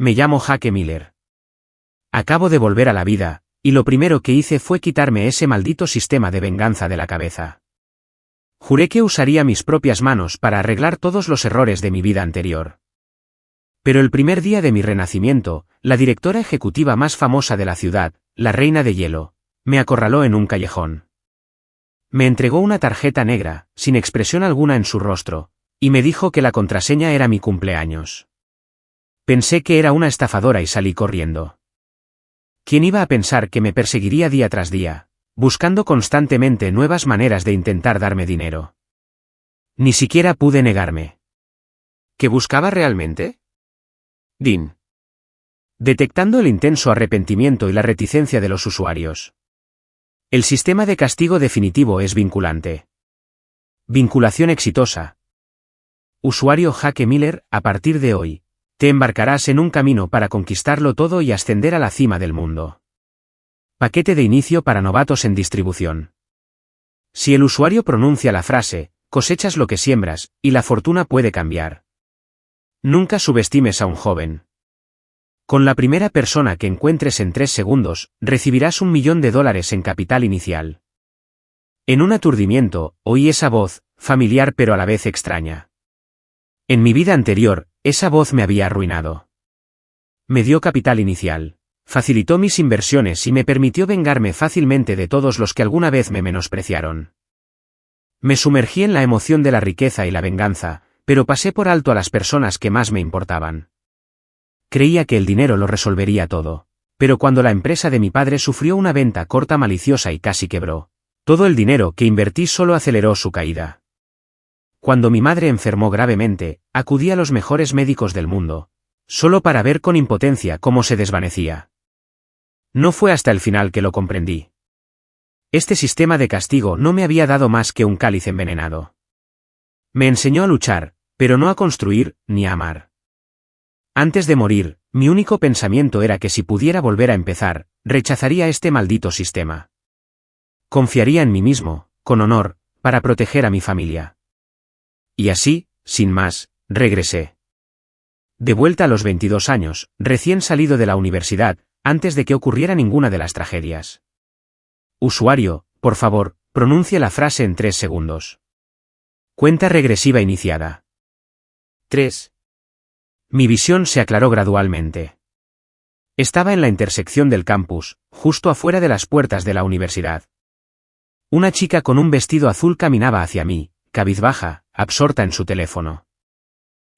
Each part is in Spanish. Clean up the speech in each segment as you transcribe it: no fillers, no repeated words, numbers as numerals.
Me llamo Jake Miller. Acabo de volver a la vida, y lo primero que hice fue quitarme ese maldito sistema de venganza de la cabeza. Juré que usaría mis propias manos para arreglar todos los errores de mi vida anterior. Pero el primer día de mi renacimiento, la directora ejecutiva más famosa de la ciudad, la Reina de Hielo, me acorraló en un callejón. Me entregó una tarjeta negra, sin expresión alguna en su rostro, y me dijo que la contraseña era mi cumpleaños. Pensé que era una estafadora y salí corriendo. ¿Quién iba a pensar que me perseguiría día tras día, buscando constantemente nuevas maneras de intentar darme dinero? Ni siquiera pude negarme. ¿Qué buscaba realmente? Dean. Detectando el intenso arrepentimiento y la reticencia de los usuarios. El sistema de castigo definitivo es vinculante. Vinculación exitosa. Usuario Jake Miller, a partir de hoy, te embarcarás en un camino para conquistarlo todo y ascender a la cima del mundo. Paquete de inicio para novatos en distribución. Si el usuario pronuncia la frase, cosechas lo que siembras, y la fortuna puede cambiar. Nunca subestimes a un joven. Con la primera persona que encuentres en 3 segundos, recibirás $1 millón en capital inicial. En un aturdimiento, oí esa voz, familiar pero a la vez extraña. En mi vida anterior, esa voz me había arruinado. Me dio capital inicial, facilitó mis inversiones y me permitió vengarme fácilmente de todos los que alguna vez me menospreciaron. Me sumergí en la emoción de la riqueza y la venganza, pero pasé por alto a las personas que más me importaban. Creía que el dinero lo resolvería todo, pero cuando la empresa de mi padre sufrió una venta corta maliciosa y casi quebró, todo el dinero que invertí solo aceleró su caída. Cuando mi madre enfermó gravemente, acudí a los mejores médicos del mundo, solo para ver con impotencia cómo se desvanecía. No fue hasta el final que lo comprendí. Este sistema de castigo no me había dado más que un cáliz envenenado. Me enseñó a luchar, pero no a construir, ni a amar. Antes de morir, mi único pensamiento era que si pudiera volver a empezar, rechazaría este maldito sistema. Confiaría en mí mismo, con honor, para proteger a mi familia. Y así, sin más, regresé. De vuelta a los 22 años, recién salido de la universidad, antes de que ocurriera ninguna de las tragedias. Usuario, por favor, pronuncie la frase en 3 segundos. Cuenta regresiva iniciada. 3. Mi visión se aclaró gradualmente. Estaba en la intersección del campus, justo afuera de las puertas de la universidad. Una chica con un vestido azul caminaba hacia mí, cabizbaja, absorta en su teléfono.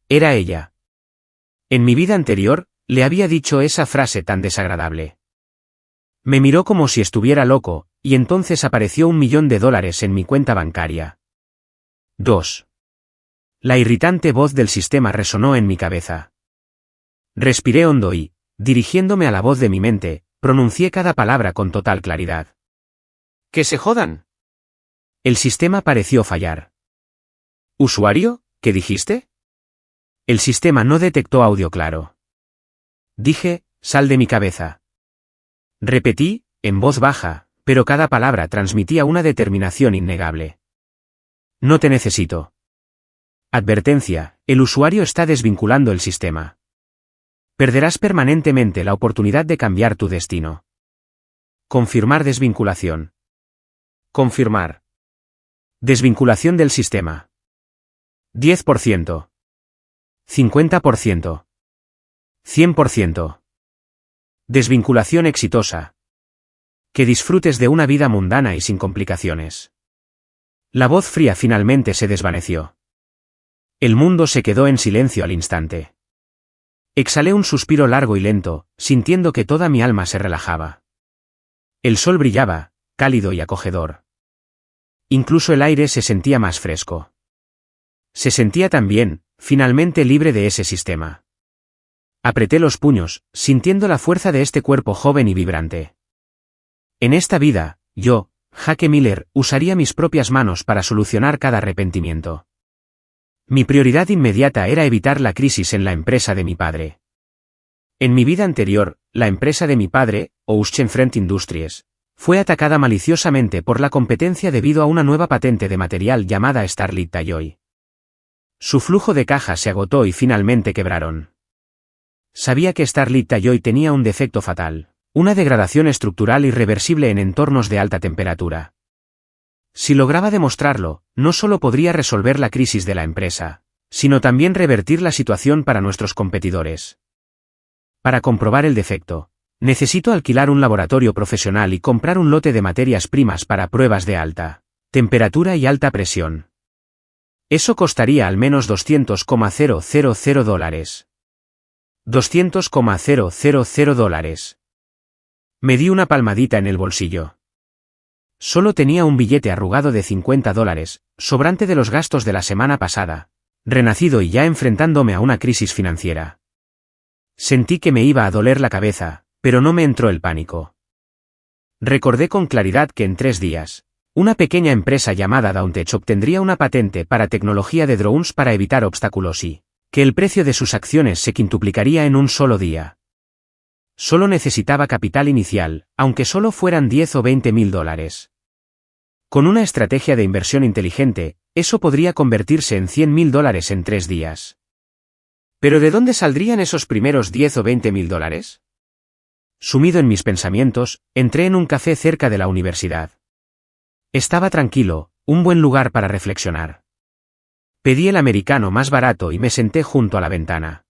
Era ella. En mi vida anterior, le había dicho esa frase tan desagradable. Me miró como si estuviera loco, y entonces apareció $1 millón en mi cuenta bancaria. 2. La irritante voz del sistema resonó en mi cabeza. Respiré hondo y, dirigiéndome a la voz de mi mente, pronuncié cada palabra con total claridad. ¡Que se jodan! El sistema pareció fallar. ¿Usuario? ¿Qué dijiste? El sistema no detectó audio claro. Dije, sal de mi cabeza. Repetí, en voz baja, pero cada palabra transmitía una determinación innegable. No te necesito. Advertencia, el usuario está desvinculando el sistema. Perderás permanentemente la oportunidad de cambiar tu destino. Confirmar desvinculación. Confirmar. Desvinculación del sistema. 10%. 50%. 100%. Desvinculación exitosa. Que disfrutes de una vida mundana y sin complicaciones. La voz fría finalmente se desvaneció. El mundo se quedó en silencio al instante. Exhalé un suspiro largo y lento, sintiendo que toda mi alma se relajaba. El sol brillaba, cálido y acogedor. Incluso el aire se sentía más fresco. Se sentía también, finalmente libre de ese sistema. Apreté los puños, sintiendo la fuerza de este cuerpo joven y vibrante. En esta vida, yo, Jake Miller, usaría mis propias manos para solucionar cada arrepentimiento. Mi prioridad inmediata era evitar la crisis en la empresa de mi padre. En mi vida anterior, la empresa de mi padre, Oceanfront Industries, fue atacada maliciosamente por la competencia debido a una nueva patente de material llamada Starlit Talloy. Su flujo de caja se agotó y finalmente quebraron. Sabía que Starlit Talloy tenía un defecto fatal, una degradación estructural irreversible en entornos de alta temperatura. Si lograba demostrarlo, no solo podría resolver la crisis de la empresa, sino también revertir la situación para nuestros competidores. Para comprobar el defecto, necesito alquilar un laboratorio profesional y comprar un lote de materias primas para pruebas de alta temperatura y alta presión. Eso costaría al menos $200,000. $200,000. Me di una palmadita en el bolsillo. Solo tenía un billete arrugado de $50, sobrante de los gastos de la semana pasada, renacido y ya enfrentándome a una crisis financiera. Sentí que me iba a doler la cabeza, pero no me entró el pánico. Recordé con claridad que en 3 días, una pequeña empresa llamada Downtech obtendría una patente para tecnología de drones para evitar obstáculos y que el precio de sus acciones se quintuplicaría en un solo día. Solo necesitaba capital inicial, aunque solo fueran $10 o $20,000. Con una estrategia de inversión inteligente, eso podría convertirse en $100,000 en 3 días. ¿Pero de dónde saldrían esos primeros $10 o $20,000? Sumido en mis pensamientos, entré en un café cerca de la universidad. Estaba tranquilo, un buen lugar para reflexionar. Pedí el americano más barato y me senté junto a la ventana.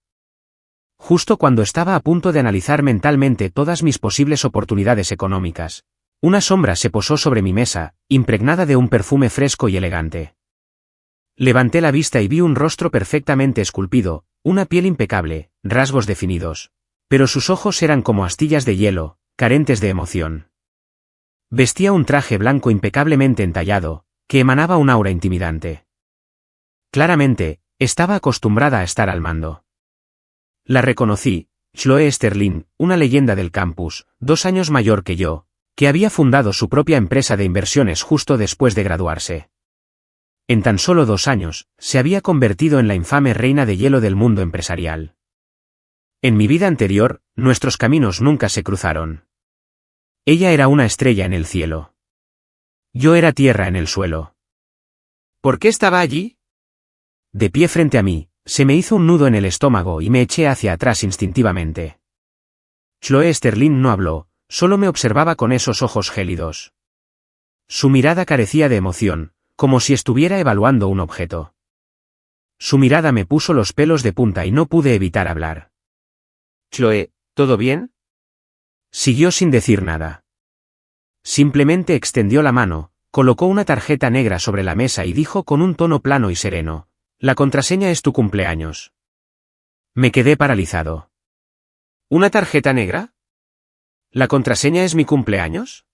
Justo cuando estaba a punto de analizar mentalmente todas mis posibles oportunidades económicas, una sombra se posó sobre mi mesa, impregnada de un perfume fresco y elegante. Levanté la vista y vi un rostro perfectamente esculpido, una piel impecable, rasgos definidos. Pero sus ojos eran como astillas de hielo, carentes de emoción. Vestía un traje blanco impecablemente entallado, que emanaba un aura intimidante. Claramente, estaba acostumbrada a estar al mando. La reconocí, Chloe Sterling, una leyenda del campus, 2 años mayor que yo, que había fundado su propia empresa de inversiones justo después de graduarse. En tan solo 2 años, se había convertido en la infame reina de hielo del mundo empresarial. En mi vida anterior, nuestros caminos nunca se cruzaron. Ella era una estrella en el cielo. Yo era tierra en el suelo. ¿Por qué estaba allí? De pie frente a mí, se me hizo un nudo en el estómago y me eché hacia atrás instintivamente. Chloe Sterling no habló, solo me observaba con esos ojos gélidos. Su mirada carecía de emoción, como si estuviera evaluando un objeto. Su mirada me puso los pelos de punta y no pude evitar hablar. Chloe, ¿todo bien? Siguió sin decir nada. Simplemente extendió la mano, colocó una tarjeta negra sobre la mesa y dijo con un tono plano y sereno: la contraseña es tu cumpleaños. Me quedé paralizado. ¿Una tarjeta negra? ¿La contraseña es mi cumpleaños?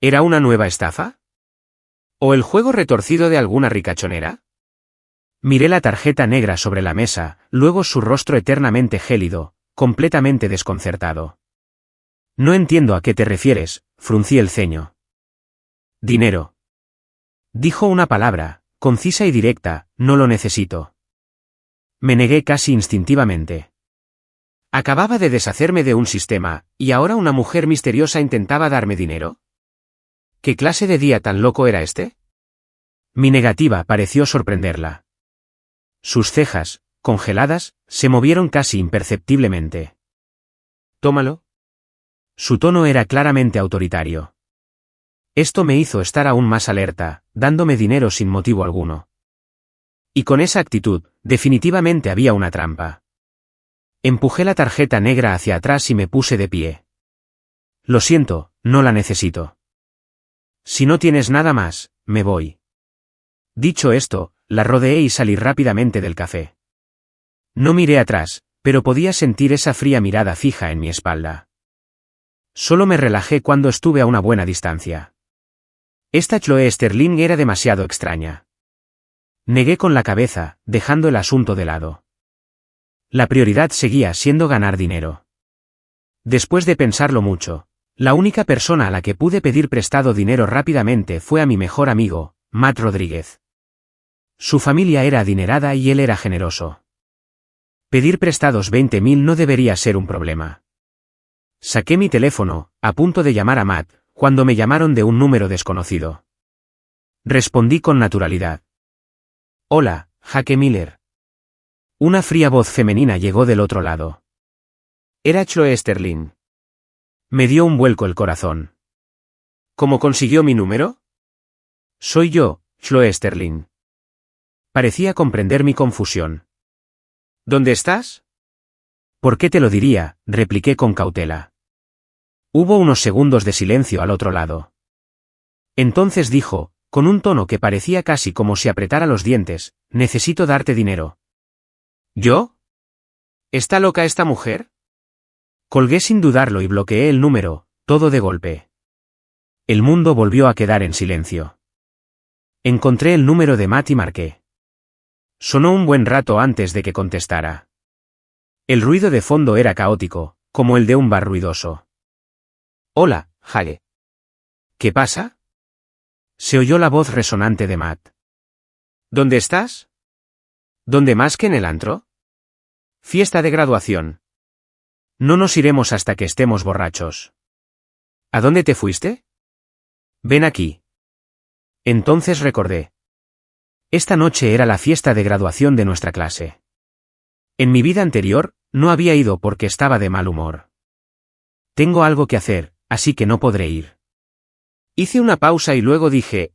¿Era una nueva estafa? ¿O el juego retorcido de alguna ricachonera? Miré la tarjeta negra sobre la mesa, luego su rostro eternamente gélido, completamente desconcertado. No entiendo a qué te refieres, fruncí el ceño. Dinero. Dijo una palabra, concisa y directa: no lo necesito. Me negué casi instintivamente. Acababa de deshacerme de un sistema, y ahora una mujer misteriosa intentaba darme dinero. ¿Qué clase de día tan loco era este? Mi negativa pareció sorprenderla. Sus cejas, congeladas, se movieron casi imperceptiblemente. Tómalo. Su tono era claramente autoritario. Esto me hizo estar aún más alerta, dándome dinero sin motivo alguno. Y con esa actitud, definitivamente había una trampa. Empujé la tarjeta negra hacia atrás y me puse de pie. Lo siento, no la necesito. Si no tienes nada más, me voy. Dicho esto, la rodeé y salí rápidamente del café. No miré atrás, pero podía sentir esa fría mirada fija en mi espalda. Solo me relajé cuando estuve a una buena distancia. Esta Chloe Sterling era demasiado extraña. Negué con la cabeza, dejando el asunto de lado. La prioridad seguía siendo ganar dinero. Después de pensarlo mucho, la única persona a la que pude pedir prestado dinero rápidamente fue a mi mejor amigo, Matt Rodríguez. Su familia era adinerada y él era generoso. Pedir prestados 20,000 no debería ser un problema. Saqué mi teléfono, a punto de llamar a Matt, cuando me llamaron de un número desconocido. Respondí con naturalidad. Hola, Jake Miller. Una fría voz femenina llegó del otro lado. Era Chloe Sterling. Me dio un vuelco el corazón. ¿Cómo consiguió mi número? Soy yo, Chloe Sterling. Parecía comprender mi confusión. ¿Dónde estás? ¿Por qué te lo diría?, repliqué con cautela. Hubo unos segundos de silencio al otro lado. Entonces dijo, con un tono que parecía casi como si apretara los dientes, necesito darte dinero. ¿Yo? ¿Está loca esta mujer? Colgué sin dudarlo y bloqueé el número, todo de golpe. El mundo volvió a quedar en silencio. Encontré el número de Matt y marqué. Sonó un buen rato antes de que contestara. El ruido de fondo era caótico, como el de un bar ruidoso. Hola, Hale. ¿Qué pasa? Se oyó la voz resonante de Matt. ¿Dónde estás? ¿Dónde más que en el antro? Fiesta de graduación. No nos iremos hasta que estemos borrachos. ¿A dónde te fuiste? Ven aquí. Entonces recordé. Esta noche era la fiesta de graduación de nuestra clase. En mi vida anterior, no había ido porque estaba de mal humor. Tengo algo que hacer, así que no podré ir. Hice una pausa y luego dije,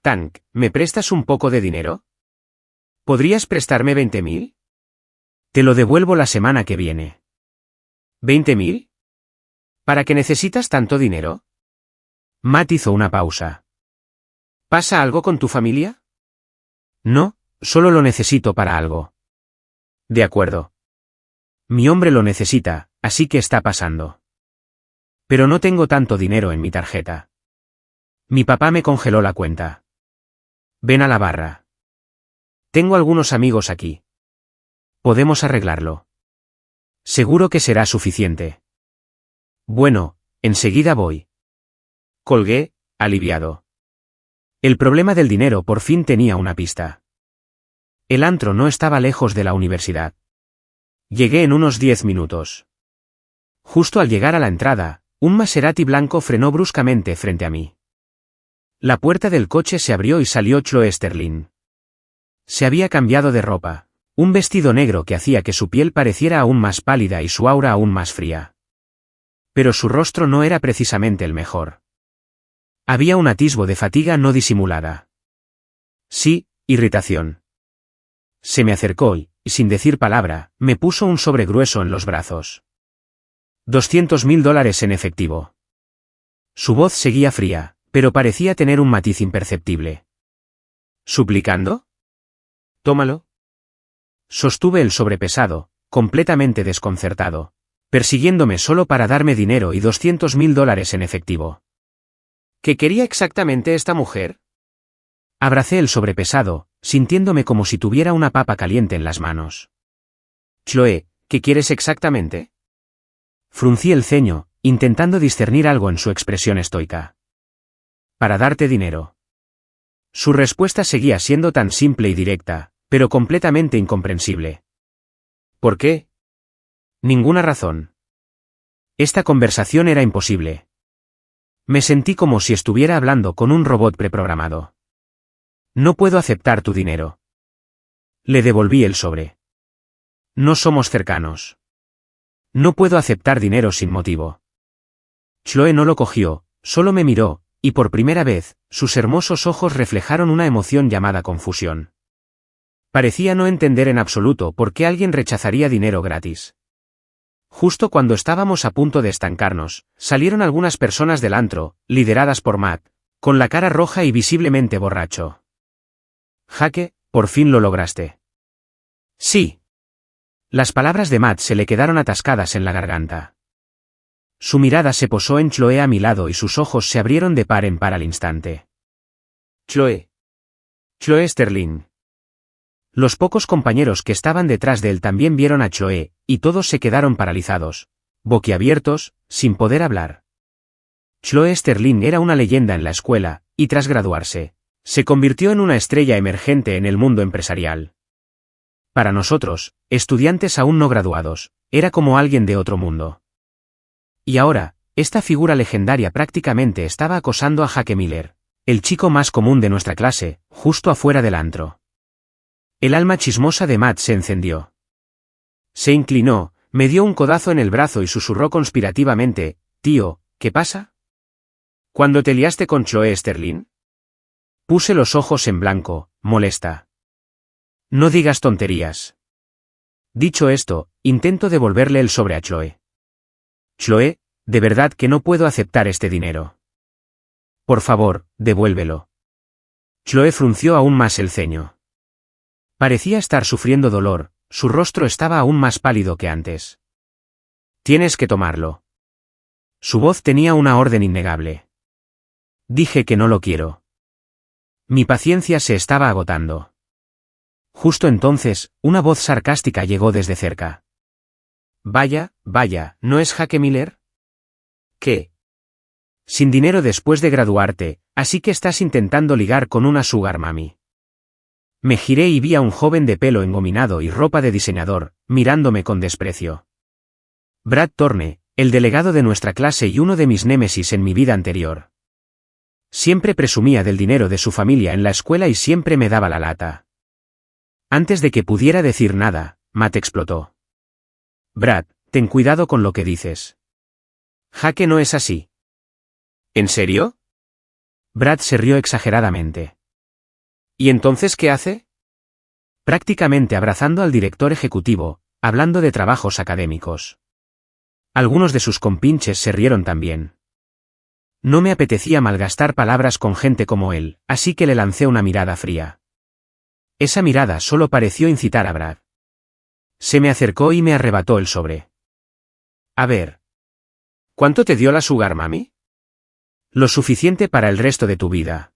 Tank, ¿me prestas un poco de dinero? ¿Podrías prestarme 20.000? Te lo devuelvo la semana que viene. ¿20.000? ¿Para qué necesitas tanto dinero? Matt hizo una pausa. ¿Pasa algo con tu familia? No, solo lo necesito para algo. De acuerdo. Mi hombre lo necesita, así que está pasando. Pero no tengo tanto dinero en mi tarjeta. Mi papá me congeló la cuenta. Ven a la barra. Tengo algunos amigos aquí. Podemos arreglarlo. Seguro que será suficiente. Bueno, enseguida voy. Colgué, aliviado. El problema del dinero por fin tenía una pista. El antro no estaba lejos de la universidad. Llegué en unos 10 minutos. Justo al llegar a la entrada, un Maserati blanco frenó bruscamente frente a mí. La puerta del coche se abrió y salió Chloe Sterling. Se había cambiado de ropa, un vestido negro que hacía que su piel pareciera aún más pálida y su aura aún más fría. Pero su rostro no era precisamente el mejor. Había un atisbo de fatiga no disimulada. Sí, irritación. Se me acercó y, sin decir palabra, me puso un sobre grueso en los brazos. $200.000 en efectivo. Su voz seguía fría, pero parecía tener un matiz imperceptible. ¿Suplicando? Tómalo. Sostuve el sobre pesado, completamente desconcertado, persiguiéndome solo para darme dinero y $200.000 en efectivo. ¿Qué quería exactamente esta mujer? Abracé el sobrepesado, sintiéndome como si tuviera una papa caliente en las manos. Chloe, ¿qué quieres exactamente? Fruncí el ceño, intentando discernir algo en su expresión estoica. Para darte dinero. Su respuesta seguía siendo tan simple y directa, pero completamente incomprensible. ¿Por qué? Ninguna razón. Esta conversación era imposible. Me sentí como si estuviera hablando con un robot preprogramado. No puedo aceptar tu dinero. Le devolví el sobre. No somos cercanos. No puedo aceptar dinero sin motivo. Chloe no lo cogió, solo me miró, y por primera vez, sus hermosos ojos reflejaron una emoción llamada confusión. Parecía no entender en absoluto por qué alguien rechazaría dinero gratis. Justo cuando estábamos a punto de estancarnos, salieron algunas personas del antro, lideradas por Matt, con la cara roja y visiblemente borracho. Jake, por fin lo lograste. Sí. Las palabras de Matt se le quedaron atascadas en la garganta. Su mirada se posó en Chloe a mi lado y sus ojos se abrieron de par en par al instante. Chloe. Chloe Sterling. Los pocos compañeros que estaban detrás de él también vieron a Chloe, y todos se quedaron paralizados, boquiabiertos, sin poder hablar. Chloe Sterling era una leyenda en la escuela, y tras graduarse, se convirtió en una estrella emergente en el mundo empresarial. Para nosotros, estudiantes aún no graduados, era como alguien de otro mundo. Y ahora, esta figura legendaria prácticamente estaba acosando a Jake Miller, el chico más común de nuestra clase, justo afuera del antro. El alma chismosa de Matt se encendió. Se inclinó, Me dio un codazo en el brazo y susurró conspirativamente, «Tío, ¿qué pasa? ¿Cuándo te liaste con Chloe Sterling?» Puse los ojos en blanco, molesta. «No digas tonterías». Dicho esto, intento devolverle el sobre a Chloe. «Chloe, de verdad que no puedo aceptar este dinero. Por favor, devuélvelo». Chloe frunció aún más el ceño. Parecía estar sufriendo dolor, su rostro estaba aún más pálido que antes. «Tienes que tomarlo». Su voz tenía una orden innegable. Dije que no lo quiero. Mi paciencia se estaba agotando. Justo entonces, una voz sarcástica llegó desde cerca. «Vaya, vaya, ¿no es Jaque Miller? ¿Qué? Sin dinero después de graduarte, así que estás intentando ligar con una sugar mami». Me giré y vi a un joven de pelo engominado y ropa de diseñador, mirándome con desprecio. Brad Thorne, el delegado de nuestra clase y uno de mis némesis en mi vida anterior. Siempre presumía del dinero de su familia en la escuela y siempre me daba la lata. Antes de que pudiera decir nada, Matt explotó. «Brad, ten cuidado con lo que dices. Jaque no es así». «¿En serio?» Brad se rió exageradamente. «¿Y entonces qué hace?» Prácticamente abrazando al director ejecutivo, hablando de trabajos académicos. Algunos de sus compinches se rieron también. No me apetecía malgastar palabras con gente como él, así que le lancé una mirada fría. Esa mirada solo pareció incitar a Brad. Se me acercó y me arrebató el sobre. «A ver. ¿Cuánto te dio la sugar mami?» «Lo suficiente para el resto de tu vida».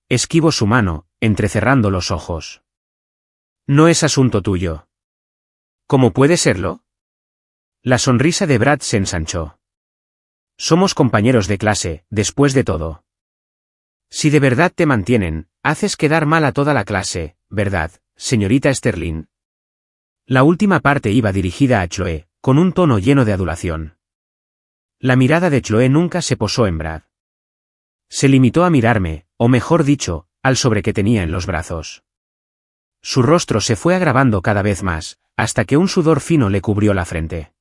Esquivo su mano, entrecerrando los ojos. «No es asunto tuyo». «¿Cómo puede serlo?» La sonrisa de Brad se ensanchó. «Somos compañeros de clase, después de todo. Si de verdad te mantienen, haces quedar mal a toda la clase, ¿verdad, señorita Sterling?» La última parte iba dirigida a Chloe, con un tono lleno de adulación. La mirada de Chloe nunca se posó en Brad. Se limitó a mirarme, o mejor dicho, al sobre que tenía en los brazos. Su rostro se fue agravando cada vez más, hasta que un sudor fino le cubrió la frente.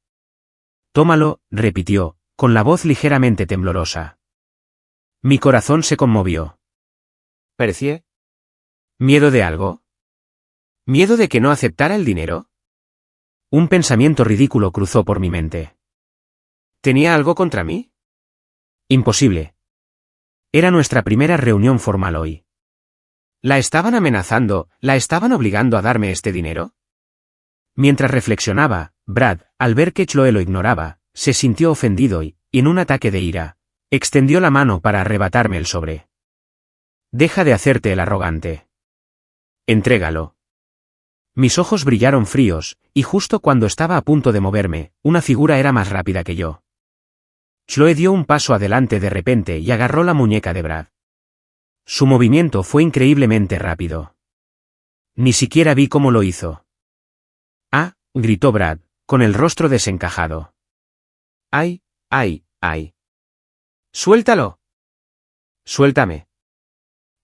«Tómalo», repitió, con la voz ligeramente temblorosa. Mi corazón se conmovió. ¿Parecía? ¿Miedo de algo? ¿Miedo de que no aceptara el dinero? Un pensamiento ridículo cruzó por mi mente. ¿Tenía algo contra mí? Imposible. Era nuestra primera reunión formal hoy. ¿La estaban amenazando, la estaban obligando a darme este dinero? Mientras reflexionaba, Brad, al ver que Chloe lo ignoraba, se sintió ofendido y, en un ataque de ira, extendió la mano para arrebatarme el sobre. «Deja de hacerte el arrogante. Entrégalo». Mis ojos brillaron fríos, y justo cuando estaba a punto de moverme, una figura era más rápida que yo. Chloe dio un paso adelante de repente y agarró la muñeca de Brad. Su movimiento fue increíblemente rápido. Ni siquiera vi cómo lo hizo. «¡Ah!», gritó Brad, con el rostro desencajado. «¡Ay, ay, ay! ¡Suéltalo! ¡Suéltame!».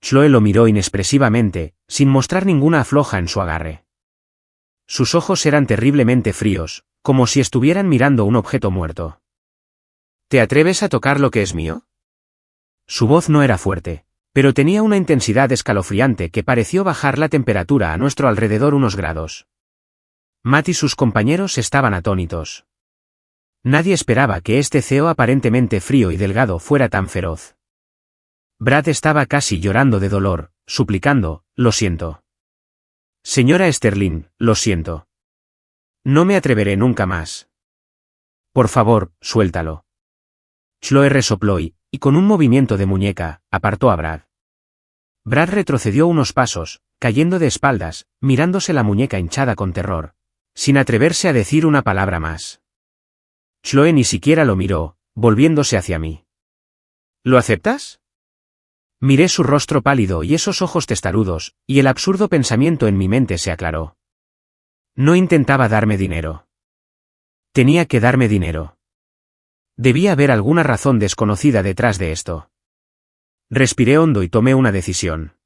Chloe lo miró inexpresivamente, sin mostrar ninguna afloja en su agarre. Sus ojos eran terriblemente fríos, como si estuvieran mirando un objeto muerto. «¿Te atreves a tocar lo que es mío?». Su voz no era fuerte, pero tenía una intensidad escalofriante que pareció bajar la temperatura a nuestro alrededor unos grados. Matt y sus compañeros estaban atónitos. Nadie esperaba que este CEO aparentemente frío y delgado fuera tan feroz. Brad estaba casi llorando de dolor, suplicando, «Lo siento. Señora Sterling, lo siento. No me atreveré nunca más. Por favor, suéltalo». Chloe resopló y, con un movimiento de muñeca, apartó a Brad. Brad retrocedió unos pasos, cayendo de espaldas, mirándose la muñeca hinchada con terror, sin atreverse a decir una palabra más. Chloe ni siquiera lo miró, volviéndose hacia mí. «¿Lo aceptas?». Miré su rostro pálido y esos ojos testarudos, y el absurdo pensamiento en mi mente se aclaró. No intentaba darme dinero. Tenía que darme dinero. Debía haber alguna razón desconocida detrás de esto. Respiré hondo y tomé una decisión.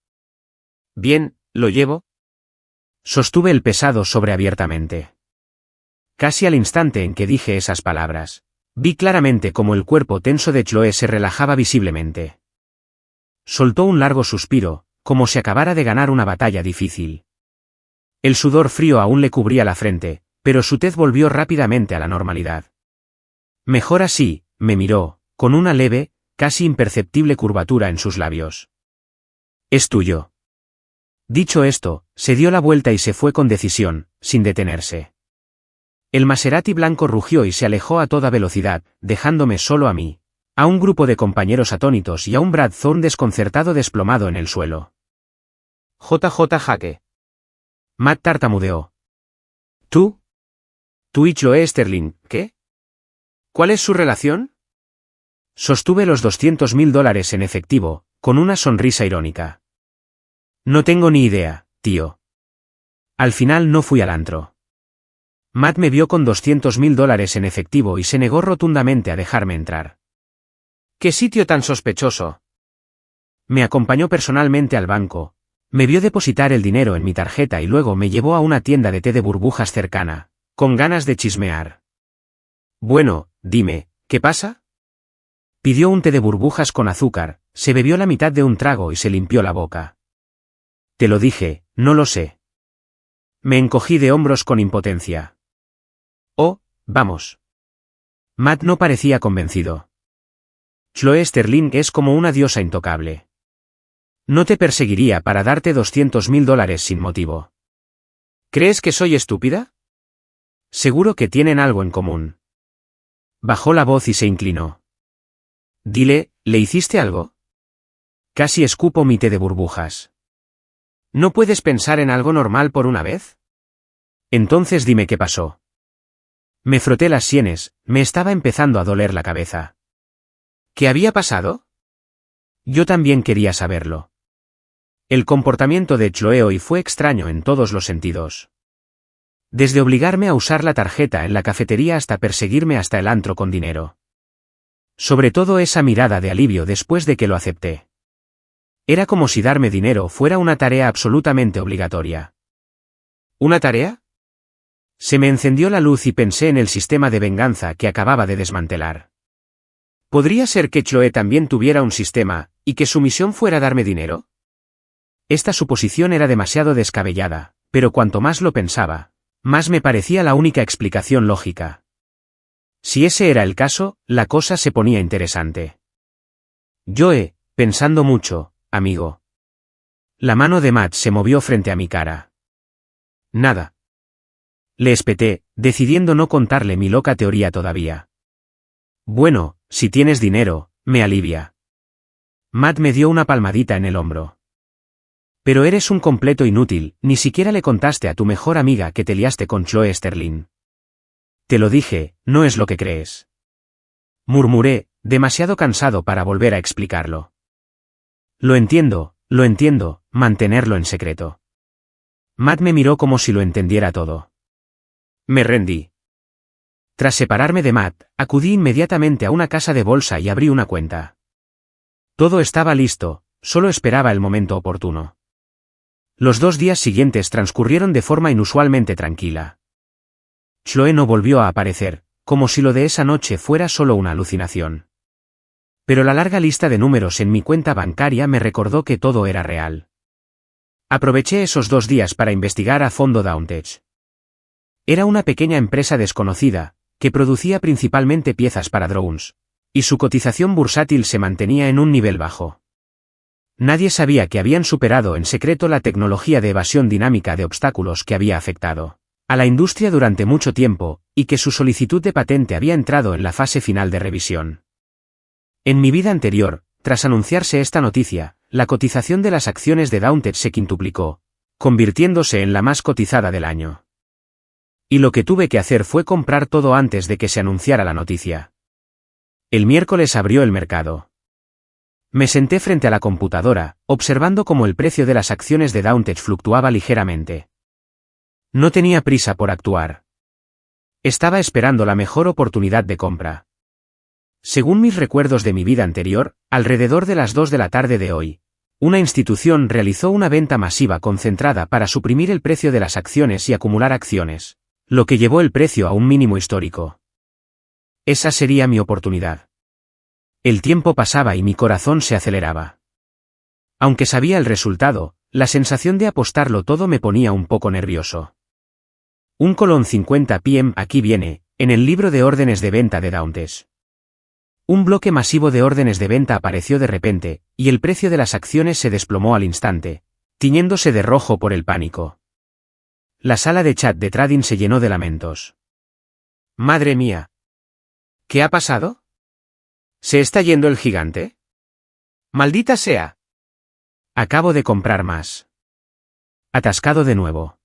«Bien, lo llevo». Sostuve el pesado sobre abiertamente. casi al instante en que dije esas palabras. Vi claramente cómo el cuerpo tenso de Chloe se relajaba visiblemente. Soltó un largo suspiro, como si acabara de ganar una batalla difícil. El sudor frío aún le cubría la frente, pero su tez volvió rápidamente a la normalidad. Mejor así, me miró, con una leve, casi imperceptible curvatura en sus labios. Es tuyo. Dicho esto, se dio la vuelta y se fue con decisión, sin detenerse. El Maserati blanco rugió y se alejó a toda velocidad, dejándome solo a mí, a un grupo de compañeros atónitos y a un Brad Thorne desconcertado desplomado en el suelo. JJ Jaque. Matt tartamudeó. ¿Tú? ¿Tú y Chloe Sterling, qué? ¿Cuál es su relación? Sostuve los $200.000 en efectivo, con una sonrisa irónica. No tengo ni idea, tío. Al final no fui al antro. Matt me vio con $200.000 en efectivo y se negó rotundamente a dejarme entrar. ¿Qué sitio tan sospechoso? Me acompañó personalmente al banco, me vio depositar el dinero en mi tarjeta y luego me llevó a una tienda de té de burbujas cercana, con ganas de chismear. Bueno, dime, ¿qué pasa? Pidió un té de burbujas con azúcar, se bebió la mitad de un trago y se limpió la boca. Te lo dije, no lo sé. Me encogí de hombros con impotencia. Oh, vamos. Matt no parecía convencido. Chloe Sterling es como una diosa intocable. No te perseguiría para darte $200.000 sin motivo. ¿Crees que soy estúpida? Seguro que tienen algo en común. Bajó la voz y se inclinó. Dile, ¿le hiciste algo? Casi escupo mi té de burbujas. ¿No puedes pensar en algo normal por una vez? Entonces dime qué pasó. Me froté las sienes, me estaba empezando a doler la cabeza. ¿Qué había pasado? Yo también quería saberlo. El comportamiento de Chloe hoy fue extraño en todos los sentidos. Desde obligarme a usar la tarjeta en la cafetería hasta perseguirme hasta el antro con dinero. Sobre todo esa mirada de alivio después de que lo acepté. Era como si darme dinero fuera una tarea absolutamente obligatoria. ¿Una tarea? Se me encendió la luz y pensé en el sistema de venganza que acababa de desmantelar. ¿Podría ser que Chloe también tuviera un sistema, y que su misión fuera darme dinero? Esta suposición era demasiado descabellada, pero cuanto más lo pensaba, más me parecía la única explicación lógica. Si ese era el caso, la cosa se ponía interesante. Yo pensando mucho, amigo. La mano de Matt se movió frente a mi cara. Nada. Le espeté, decidiendo no contarle mi loca teoría todavía. Bueno, si tienes dinero, me alivia. Matt me dio una palmadita en el hombro. Pero eres un completo inútil, ni siquiera le contaste a tu mejor amiga que te liaste con Chloe Sterling. Te lo dije, no es lo que crees. Murmuré, demasiado cansado para volver a explicarlo. Lo entiendo, mantenerlo en secreto. Matt me miró como si lo entendiera todo. Me rendí. Tras separarme de Matt, acudí inmediatamente a una casa de bolsa y abrí una cuenta. Todo estaba listo, solo esperaba el momento oportuno. Los 2 días siguientes transcurrieron de forma inusualmente tranquila. Chloe no volvió a aparecer, como si lo de esa noche fuera solo una alucinación. Pero la larga lista de números en mi cuenta bancaria me recordó que todo era real. Aproveché esos 2 días para investigar a fondo Downtech. Era una pequeña empresa desconocida, que producía principalmente piezas para drones, y su cotización bursátil se mantenía en un nivel bajo. Nadie sabía que habían superado en secreto la tecnología de evasión dinámica de obstáculos que había afectado a la industria durante mucho tiempo, y que su solicitud de patente había entrado en la fase final de revisión. En mi vida anterior, tras anunciarse esta noticia, la cotización de las acciones de Downtech se quintuplicó, convirtiéndose en la más cotizada del año. Y lo que tuve que hacer fue comprar todo antes de que se anunciara la noticia. El miércoles abrió el mercado. Me senté frente a la computadora, observando cómo el precio de las acciones de Downtech fluctuaba ligeramente. No tenía prisa por actuar. Estaba esperando la mejor oportunidad de compra. Según mis recuerdos de mi vida anterior, alrededor de las 2 de la tarde de hoy, una institución realizó una venta masiva concentrada para suprimir el precio de las acciones y acumular acciones, lo que llevó el precio a un mínimo histórico. Esa sería mi oportunidad. El tiempo pasaba y mi corazón se aceleraba. Aunque sabía el resultado, la sensación de apostarlo todo me ponía un poco nervioso. Un colón 50 p.m. aquí viene, en el libro de órdenes de venta de Dauntes. Un bloque masivo de órdenes de venta apareció de repente, y el precio de las acciones se desplomó al instante, tiñéndose de rojo por el pánico. La sala de chat de trading se llenó de lamentos. ¡Madre mía! ¿Qué ha pasado? ¿Se está yendo el gigante? ¡Maldita sea! Acabo de comprar más. Atascado de nuevo.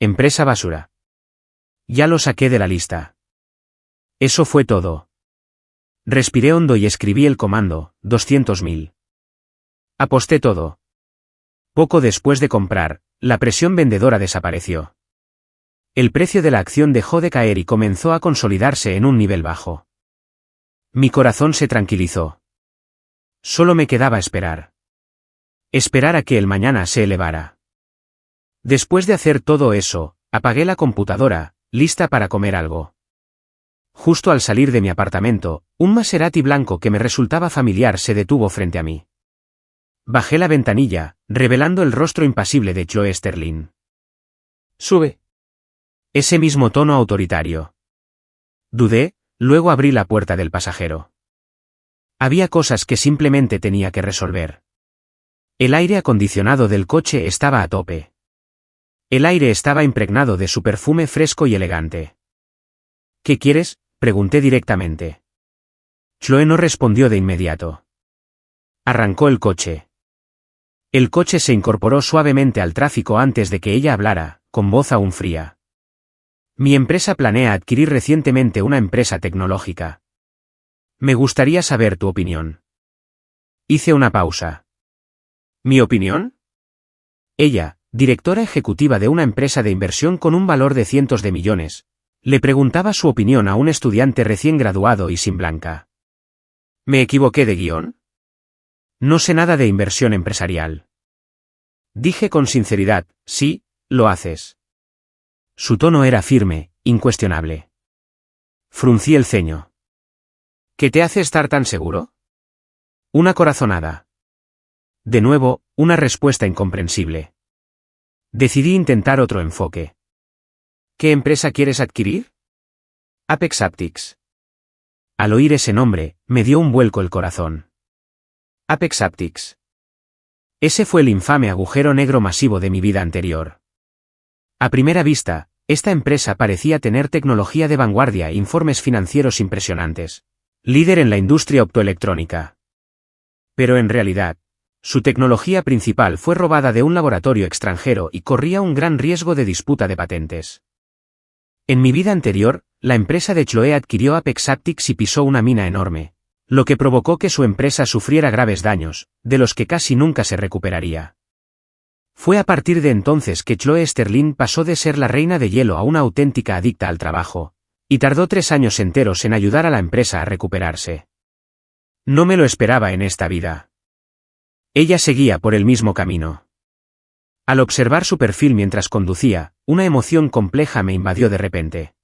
Empresa basura. Ya lo saqué de la lista. Eso fue todo. Respiré hondo y escribí el comando, 200.000. Aposté todo. Poco después de comprar, la presión vendedora desapareció. El precio de la acción dejó de caer y comenzó a consolidarse en un nivel bajo. Mi corazón se tranquilizó. Solo me quedaba esperar. Esperar a que el mañana se elevara. Después de hacer todo eso, apagué la computadora, lista para comer algo. Justo al salir de mi apartamento, un Maserati blanco que me resultaba familiar se detuvo frente a mí. Bajé la ventanilla, revelando el rostro impasible de Chloe Sterling. «Sube». Ese mismo tono autoritario. Dudé, luego abrí la puerta del pasajero. Había cosas que simplemente tenía que resolver. El aire acondicionado del coche estaba a tope. El aire estaba impregnado de su perfume fresco y elegante. «¿Qué quieres?», pregunté directamente. Chloe no respondió de inmediato. Arrancó el coche. El coche se incorporó suavemente al tráfico antes de que ella hablara, con voz aún fría. «Mi empresa planea adquirir recientemente una empresa tecnológica. Me gustaría saber tu opinión». Hice una pausa. «¿Mi opinión?». Ella, directora ejecutiva de una empresa de inversión con un valor de cientos de millones, le preguntaba su opinión a un estudiante recién graduado y sin blanca. ¿Me equivoqué de guión? No sé nada de inversión empresarial. Dije con sinceridad, sí, lo haces. Su tono era firme, incuestionable. Fruncí el ceño. ¿Qué te hace estar tan seguro? Una corazonada. De nuevo, una respuesta incomprensible. Decidí intentar otro enfoque. ¿Qué empresa quieres adquirir? Apex Haptics. Al oír ese nombre, me dio un vuelco el corazón. Apex Haptics. Ese fue el infame agujero negro masivo de mi vida anterior. A primera vista, esta empresa parecía tener tecnología de vanguardia e informes financieros impresionantes. Líder en la industria optoelectrónica. Pero en realidad, su tecnología principal fue robada de un laboratorio extranjero y corría un gran riesgo de disputa de patentes. En mi vida anterior, la empresa de Chloe adquirió Apex Haptics y pisó una mina enorme, lo que provocó que su empresa sufriera graves daños, de los que casi nunca se recuperaría. Fue a partir de entonces que Chloe Sterling pasó de ser la reina de hielo a una auténtica adicta al trabajo, y tardó 3 años enteros en ayudar a la empresa a recuperarse. No me lo esperaba en esta vida. Ella seguía por el mismo camino. Al observar su perfil mientras conducía, una emoción compleja me invadió de repente.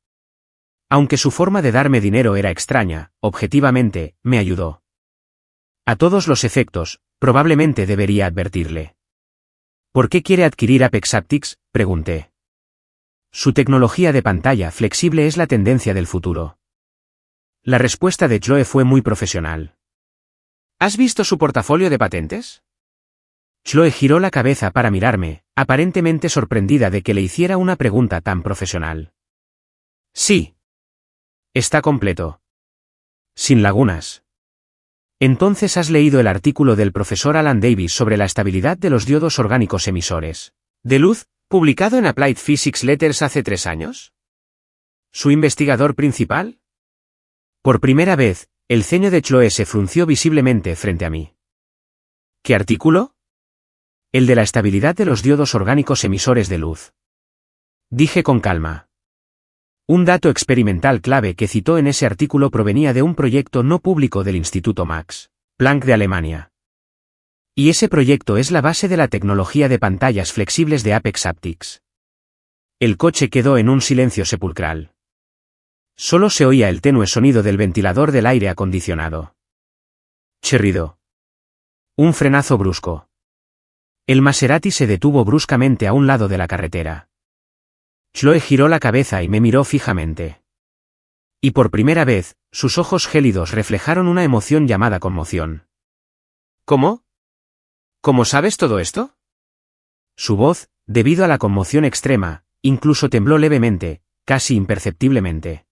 Aunque su forma de darme dinero era extraña, objetivamente, me ayudó. A todos los efectos, probablemente debería advertirle. ¿Por qué quiere adquirir Apex Haptics?, pregunté. Su tecnología de pantalla flexible es la tendencia del futuro. La respuesta de Chloe fue muy profesional. ¿Has visto su portafolio de patentes? Chloe giró la cabeza para mirarme, aparentemente sorprendida de que le hiciera una pregunta tan profesional. Sí. Está completo. Sin lagunas. Entonces has leído el artículo del profesor Alan Davis sobre la estabilidad de los diodos orgánicos emisores de luz, publicado en Applied Physics Letters hace 3 años. ¿Su investigador principal? Por primera vez, el ceño de Chloe se frunció visiblemente frente a mí. ¿Qué artículo? El de la estabilidad de los diodos orgánicos emisores de luz. Dije con calma. Un dato experimental clave que citó en ese artículo provenía de un proyecto no público del Instituto Max Planck de Alemania. Y ese proyecto es la base de la tecnología de pantallas flexibles de Apex Haptics. El coche quedó en un silencio sepulcral. Solo se oía el tenue sonido del ventilador del aire acondicionado. Chirrido. Un frenazo brusco. El Maserati se detuvo bruscamente a un lado de la carretera. Chloe giró la cabeza y me miró fijamente. Y por primera vez, sus ojos gélidos reflejaron una emoción llamada conmoción. ¿Cómo? ¿Cómo sabes todo esto? Su voz, debido a la conmoción extrema, incluso tembló levemente, casi imperceptiblemente.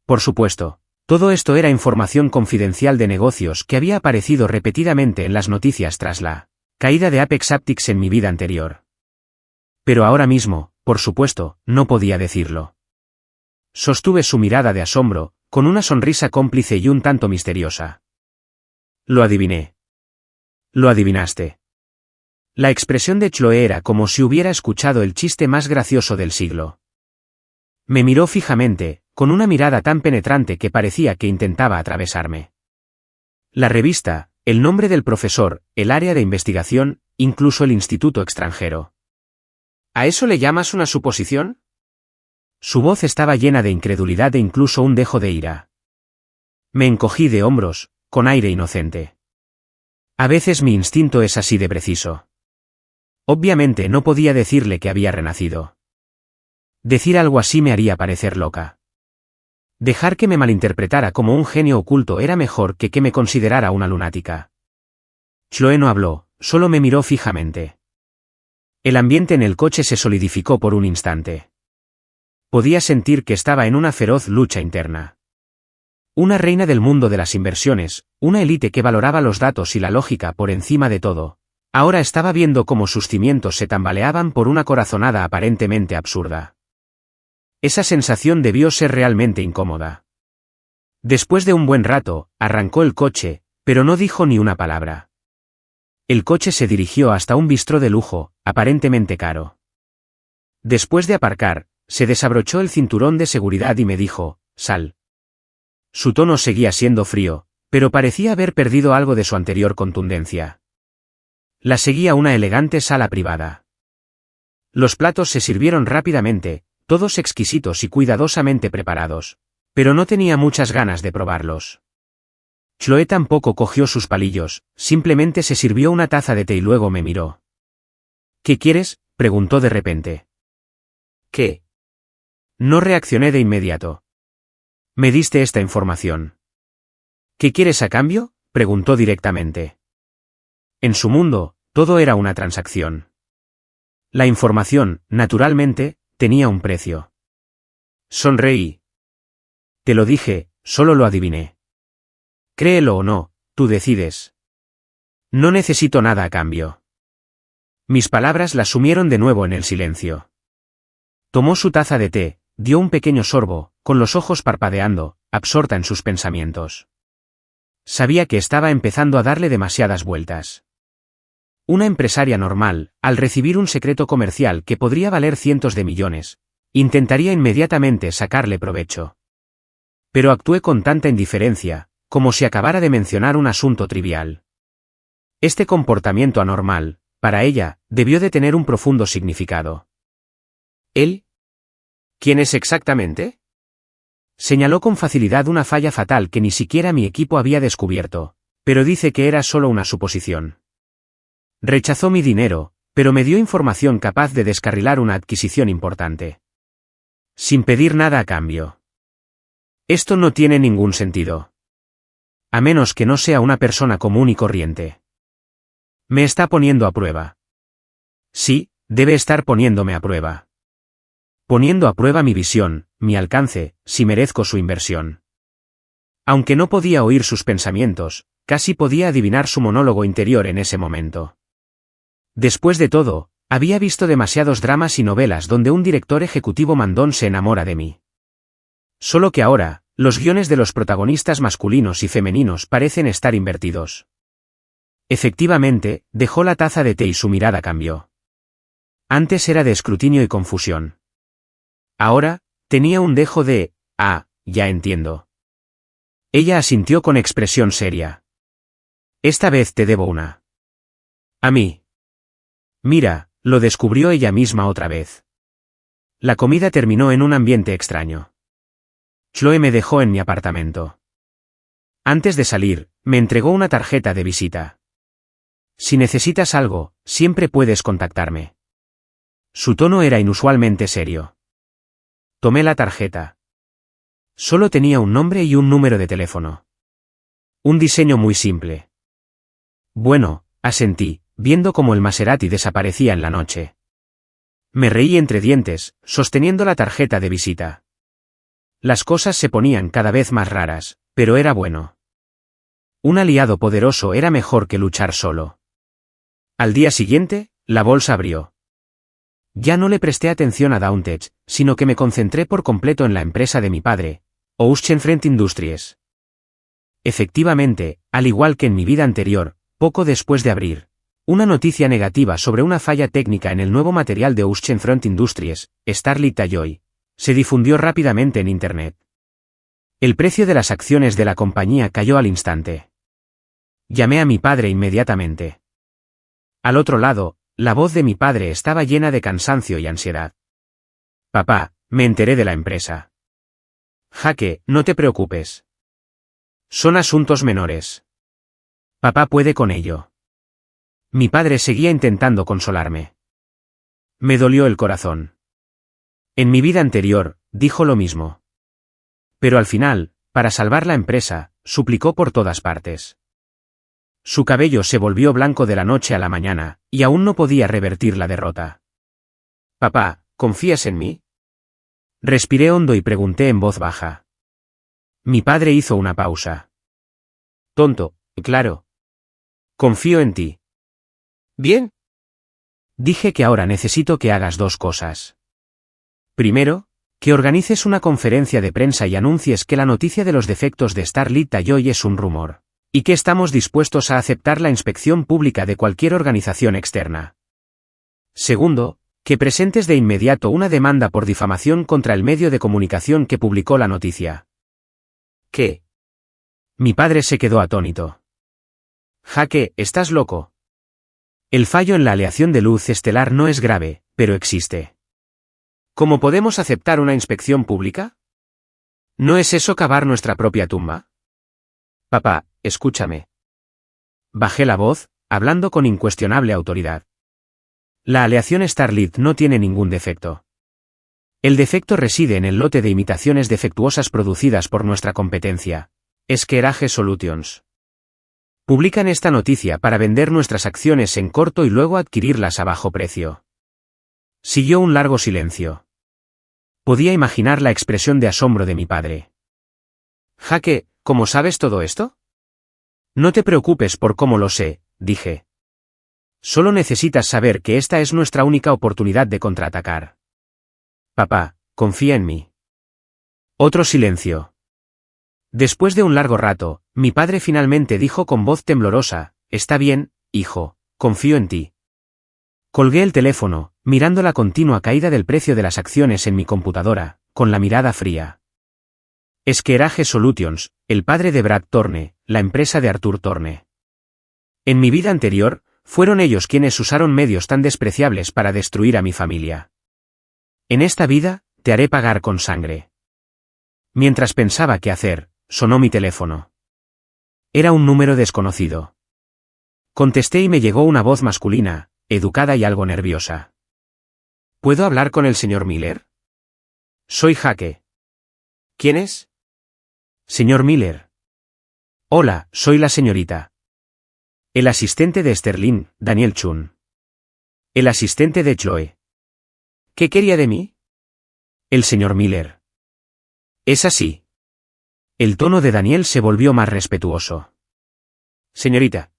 Por supuesto, todo esto era información confidencial de negocios que había aparecido repetidamente en las noticias tras la caída de Apex Optics en mi vida anterior. Pero ahora mismo, por supuesto, no podía decirlo. Sostuve su mirada de asombro, con una sonrisa cómplice y un tanto misteriosa. Lo adiviné. Lo adivinaste. La expresión de Chloe era como si hubiera escuchado el chiste más gracioso del siglo. Me miró fijamente, con una mirada tan penetrante que parecía que intentaba atravesarme. La revista, el nombre del profesor, el área de investigación, incluso el instituto extranjero. ¿A eso le llamas una suposición? Su voz estaba llena de incredulidad e incluso un dejo de ira. Me encogí de hombros, con aire inocente. A veces mi instinto es así de preciso. Obviamente no podía decirle que había renacido. Decir algo así me haría parecer loca. Dejar que me malinterpretara como un genio oculto era mejor que me considerara una lunática. Chloe no habló, solo me miró fijamente. El ambiente en el coche se solidificó por un instante. Podía sentir que estaba en una feroz lucha interna. Una reina del mundo de las inversiones, una élite que valoraba los datos y la lógica por encima de todo, ahora estaba viendo cómo sus cimientos se tambaleaban por una corazonada aparentemente absurda. Esa sensación debió ser realmente incómoda. Después de un buen rato, arrancó el coche, pero no dijo ni una palabra. El coche se dirigió hasta un bistró de lujo, aparentemente caro. Después de aparcar, se desabrochó el cinturón de seguridad y me dijo, «Sal». Su tono seguía siendo frío, pero parecía haber perdido algo de su anterior contundencia. La seguía una elegante sala privada. Los platos se sirvieron rápidamente, todos exquisitos y cuidadosamente preparados, pero no tenía muchas ganas de probarlos. Chloe tampoco cogió sus palillos, simplemente se sirvió una taza de té y luego me miró. «¿Qué quieres?», preguntó de repente. «¿Qué?». No reaccioné de inmediato. «Me diste esta información». «¿Qué quieres a cambio?», preguntó directamente. En su mundo, todo era una transacción. La información, naturalmente, tenía un precio. Sonreí. «Te lo dije, solo lo adiviné». «Créelo o no, tú decides». «No necesito nada a cambio». Mis palabras la sumieron de nuevo en el silencio. Tomó su taza de té, dio un pequeño sorbo, con los ojos parpadeando, absorta en sus pensamientos. Sabía que estaba empezando a darle demasiadas vueltas. Una empresaria normal, al recibir un secreto comercial que podría valer cientos de millones, intentaría inmediatamente sacarle provecho. Pero actué con tanta indiferencia, como si acabara de mencionar un asunto trivial. Este comportamiento anormal, para ella, debió de tener un profundo significado. ¿Él? ¿Quién es exactamente? Señaló con facilidad una falla fatal que ni siquiera mi equipo había descubierto, pero dice que era solo una suposición. Rechazó mi dinero, pero me dio información capaz de descarrilar una adquisición importante. Sin pedir nada a cambio. Esto no tiene ningún sentido. A menos que no sea una persona común y corriente. Me está poniendo a prueba. Sí, debe estar poniéndome a prueba. Poniendo a prueba mi visión, mi alcance, si merezco su inversión. Aunque no podía oír sus pensamientos, casi podía adivinar su monólogo interior en ese momento. Después de todo, había visto demasiados dramas y novelas donde un director ejecutivo mandón se enamora de mí. Solo que ahora, los guiones de los protagonistas masculinos y femeninos parecen estar invertidos. Efectivamente, dejó la taza de té y su mirada cambió. Antes era de escrutinio y confusión. Ahora, tenía un dejo de, ya entiendo. Ella asintió con expresión seria. Esta vez te debo una. A mí. Mira, lo descubrió ella misma otra vez. La comida terminó en un ambiente extraño. Chloe me dejó en mi apartamento. Antes de salir, me entregó una tarjeta de visita. Si necesitas algo, siempre puedes contactarme. Su tono era inusualmente serio. Tomé la tarjeta. Solo tenía un nombre y un número de teléfono. Un diseño muy simple. Bueno, asentí, viendo cómo el Maserati desaparecía en la noche. Me reí entre dientes, sosteniendo la tarjeta de visita. Las cosas se ponían cada vez más raras, pero era bueno. Un aliado poderoso era mejor que luchar solo. Al día siguiente, la bolsa abrió. Ya no le presté atención a Downtech, sino que me concentré por completo en la empresa de mi padre, Oceanfront Industries. Efectivamente, al igual que en mi vida anterior, poco después de abrir, una noticia negativa sobre una falla técnica en el nuevo material de Oceanfront Industries, Starlit Alloy, se difundió rápidamente en Internet. El precio de las acciones de la compañía cayó al instante. Llamé a mi padre inmediatamente. Al otro lado, la voz de mi padre estaba llena de cansancio y ansiedad. Papá, me enteré de la empresa. Jaque, no te preocupes. Son asuntos menores. Papá puede con ello. Mi padre seguía intentando consolarme. Me dolió el corazón. En mi vida anterior, dijo lo mismo. Pero al final, para salvar la empresa, suplicó por todas partes. Su cabello se volvió blanco de la noche a la mañana, y aún no podía revertir la derrota. Papá, ¿confías en mí? Respiré hondo y pregunté en voz baja. Mi padre hizo una pausa. Tonto, claro. Confío en ti. Bien. Dije que ahora necesito que hagas dos cosas. Primero, que organices una conferencia de prensa y anuncies que la noticia de los defectos de Starlit Alloy es un rumor, y que estamos dispuestos a aceptar la inspección pública de cualquier organización externa. Segundo, que presentes de inmediato una demanda por difamación contra el medio de comunicación que publicó la noticia. ¿Qué? Mi padre se quedó atónito. Jaque, ¿estás loco? El fallo en la aleación de luz estelar no es grave, pero existe. ¿Cómo podemos aceptar una inspección pública? ¿No es eso cavar nuestra propia tumba? Papá, escúchame. Bajé la voz, hablando con incuestionable autoridad. La aleación Starlit no tiene ningún defecto. El defecto reside en el lote de imitaciones defectuosas producidas por nuestra competencia, Esquerage Solutions. Publican esta noticia para vender nuestras acciones en corto y luego adquirirlas a bajo precio. Siguió un largo silencio. Podía imaginar la expresión de asombro de mi padre. Jaque, ¿cómo sabes todo esto? No te preocupes por cómo lo sé, dije. Solo necesitas saber que esta es nuestra única oportunidad de contraatacar. Papá, confía en mí. Otro silencio. Después de un largo rato, mi padre finalmente dijo con voz temblorosa, «Está bien, hijo, confío en ti». Colgué el teléfono, mirando la continua caída del precio de las acciones en mi computadora, con la mirada fría. Esquerage Solutions, el padre de Brad Thorne, la empresa de Arthur Thorne. En mi vida anterior, fueron ellos quienes usaron medios tan despreciables para destruir a mi familia. En esta vida, te haré pagar con sangre. Mientras pensaba qué hacer, sonó mi teléfono. Era un número desconocido. Contesté y me llegó una voz masculina, educada y algo nerviosa. ¿Puedo hablar con el señor Miller? Soy Jaque. ¿Quién es? Señor Miller. Hola, soy la señorita. El asistente de Sterling, Daniel Chun. El asistente de Chloe. ¿Qué quería de mí? El señor Miller. Es así. El tono de Daniel se volvió más respetuoso. Señorita.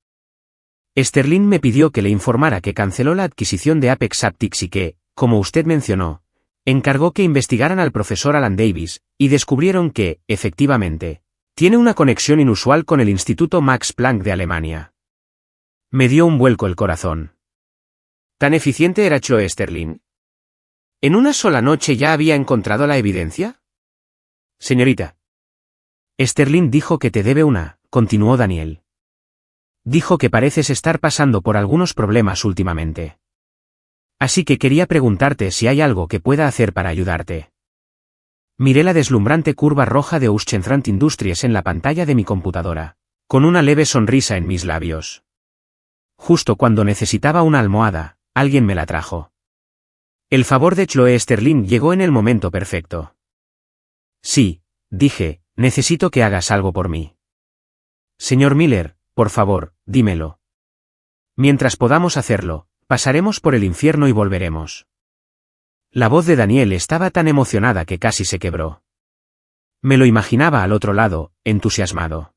Sterling me pidió que le informara que canceló la adquisición de Apex Aptics y que, como usted mencionó, encargó que investigaran al profesor Alan Davis, y descubrieron que, efectivamente, tiene una conexión inusual con el Instituto Max Planck de Alemania. Me dio un vuelco el corazón. ¿Tan eficiente era Chloe Sterling? ¿En una sola noche ya había encontrado la evidencia? Señorita. Sterling dijo que te debe una, continuó Daniel. Dijo que pareces estar pasando por algunos problemas últimamente. Así que quería preguntarte si hay algo que pueda hacer para ayudarte. Miré la deslumbrante curva roja de Uschenfrant Industries en la pantalla de mi computadora, con una leve sonrisa en mis labios. Justo cuando necesitaba una almohada, alguien me la trajo. El favor de Chloe Sterling llegó en el momento perfecto. Sí, dije, necesito que hagas algo por mí. Señor Miller, por favor, dímelo. Mientras podamos hacerlo, pasaremos por el infierno y volveremos. La voz de Daniel estaba tan emocionada que casi se quebró. Me lo imaginaba al otro lado, entusiasmado.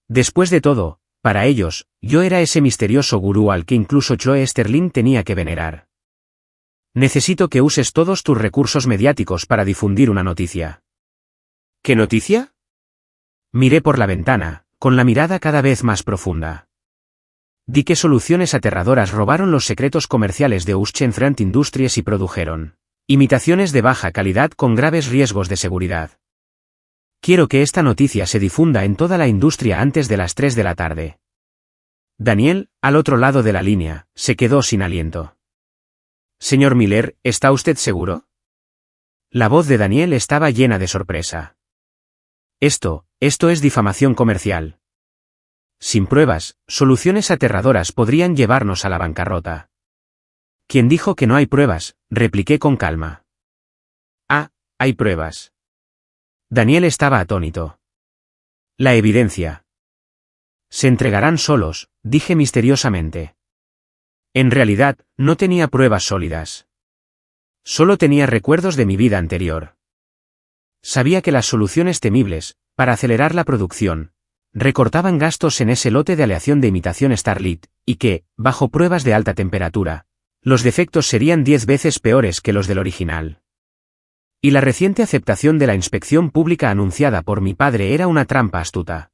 Después de todo, para ellos, yo era ese misterioso gurú al que incluso Chloe Sterling tenía que venerar. Necesito que uses todos tus recursos mediáticos para difundir una noticia. ¿Qué noticia? Miré por la ventana, con la mirada cada vez más profunda. Di que soluciones aterradoras robaron los secretos comerciales de Uschenfrant Industries y produjeron imitaciones de baja calidad con graves riesgos de seguridad. Quiero que esta noticia se difunda en toda la industria antes de las 3 de la tarde. Daniel, al otro lado de la línea, se quedó sin aliento. Señor Miller, ¿está usted seguro? La voz de Daniel estaba llena de sorpresa. Esto es difamación comercial. Sin pruebas, soluciones aterradoras podrían llevarnos a la bancarrota. ¿Quién dijo que no hay pruebas?, repliqué con calma. Ah, hay pruebas. Daniel estaba atónito. La evidencia. Se entregarán solos, dije misteriosamente. En realidad, no tenía pruebas sólidas. Solo tenía recuerdos de mi vida anterior. Sabía que las soluciones temibles, para acelerar la producción, recortaban gastos en ese lote de aleación de imitación Starlit, y que, bajo pruebas de alta temperatura, los defectos serían 10 veces peores que los del original. Y la reciente aceptación de la inspección pública anunciada por mi padre era una trampa astuta.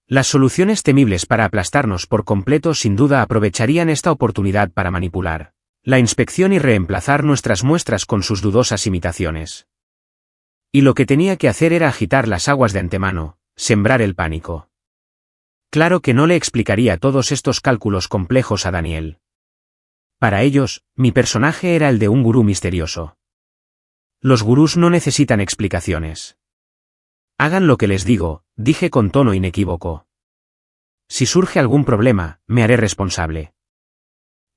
Las soluciones temibles para aplastarnos por completo sin duda aprovecharían esta oportunidad para manipular la inspección y reemplazar nuestras muestras con sus dudosas imitaciones. Y lo que tenía que hacer era agitar las aguas de antemano, sembrar el pánico. Claro que no le explicaría todos estos cálculos complejos a Daniel. Para ellos, mi personaje era el de un gurú misterioso. Los gurús no necesitan explicaciones. Hagan lo que les digo, dije con tono inequívoco. Si surge algún problema, me haré responsable.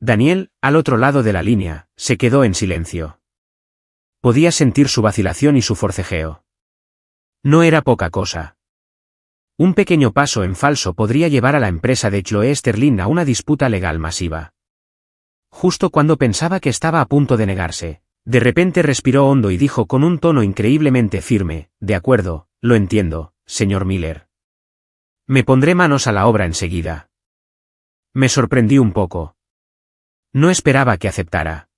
Daniel, al otro lado de la línea, se quedó en silencio. Podía sentir su vacilación y su forcejeo. No era poca cosa. Un pequeño paso en falso podría llevar a la empresa de Chloe Sterling a una disputa legal masiva. Justo cuando pensaba que estaba a punto de negarse, de repente respiró hondo y dijo con un tono increíblemente firme, de acuerdo, lo entiendo, señor Miller. Me pondré manos a la obra enseguida. Me sorprendí un poco. No esperaba que aceptara.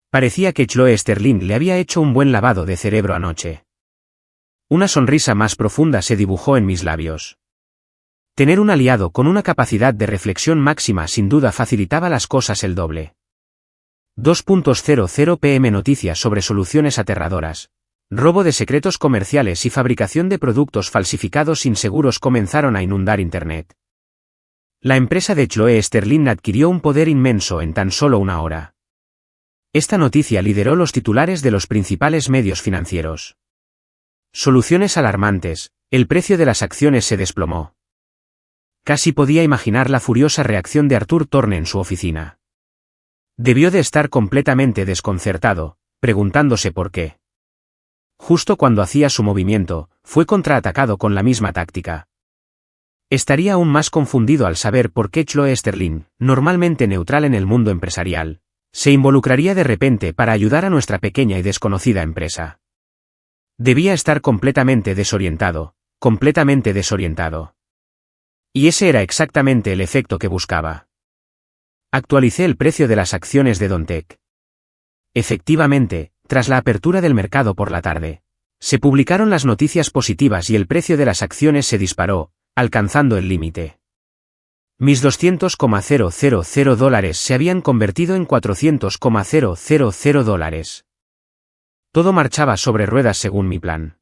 Parecía que Chloe Sterling le había hecho un buen lavado de cerebro anoche. Una sonrisa más profunda se dibujó en mis labios. Tener un aliado con una capacidad de reflexión máxima sin duda facilitaba las cosas el doble. 2.00 pm Noticias sobre soluciones aterradoras. Robo de secretos comerciales y fabricación de productos falsificados inseguros comenzaron a inundar Internet. La empresa de Chloe Sterling adquirió un poder inmenso en tan solo una hora. Esta noticia lideró los titulares de los principales medios financieros. Soluciones alarmantes, el precio de las acciones se desplomó. Casi podía imaginar la furiosa reacción de Arthur Thorne en su oficina. Debió de estar completamente desconcertado, preguntándose por qué. Justo cuando hacía su movimiento, fue contraatacado con la misma táctica. Estaría aún más confundido al saber por qué Chloe Sterling, normalmente neutral en el mundo empresarial, se involucraría de repente para ayudar a nuestra pequeña y desconocida empresa. Debía estar completamente desorientado, completamente desorientado. Y ese era exactamente el efecto que buscaba. Actualicé el precio de las acciones de Dontec. Efectivamente, tras la apertura del mercado por la tarde, se publicaron las noticias positivas y el precio de las acciones se disparó, alcanzando el límite. Mis $200,000 se habían convertido en $400,000. Todo marchaba sobre ruedas según mi plan.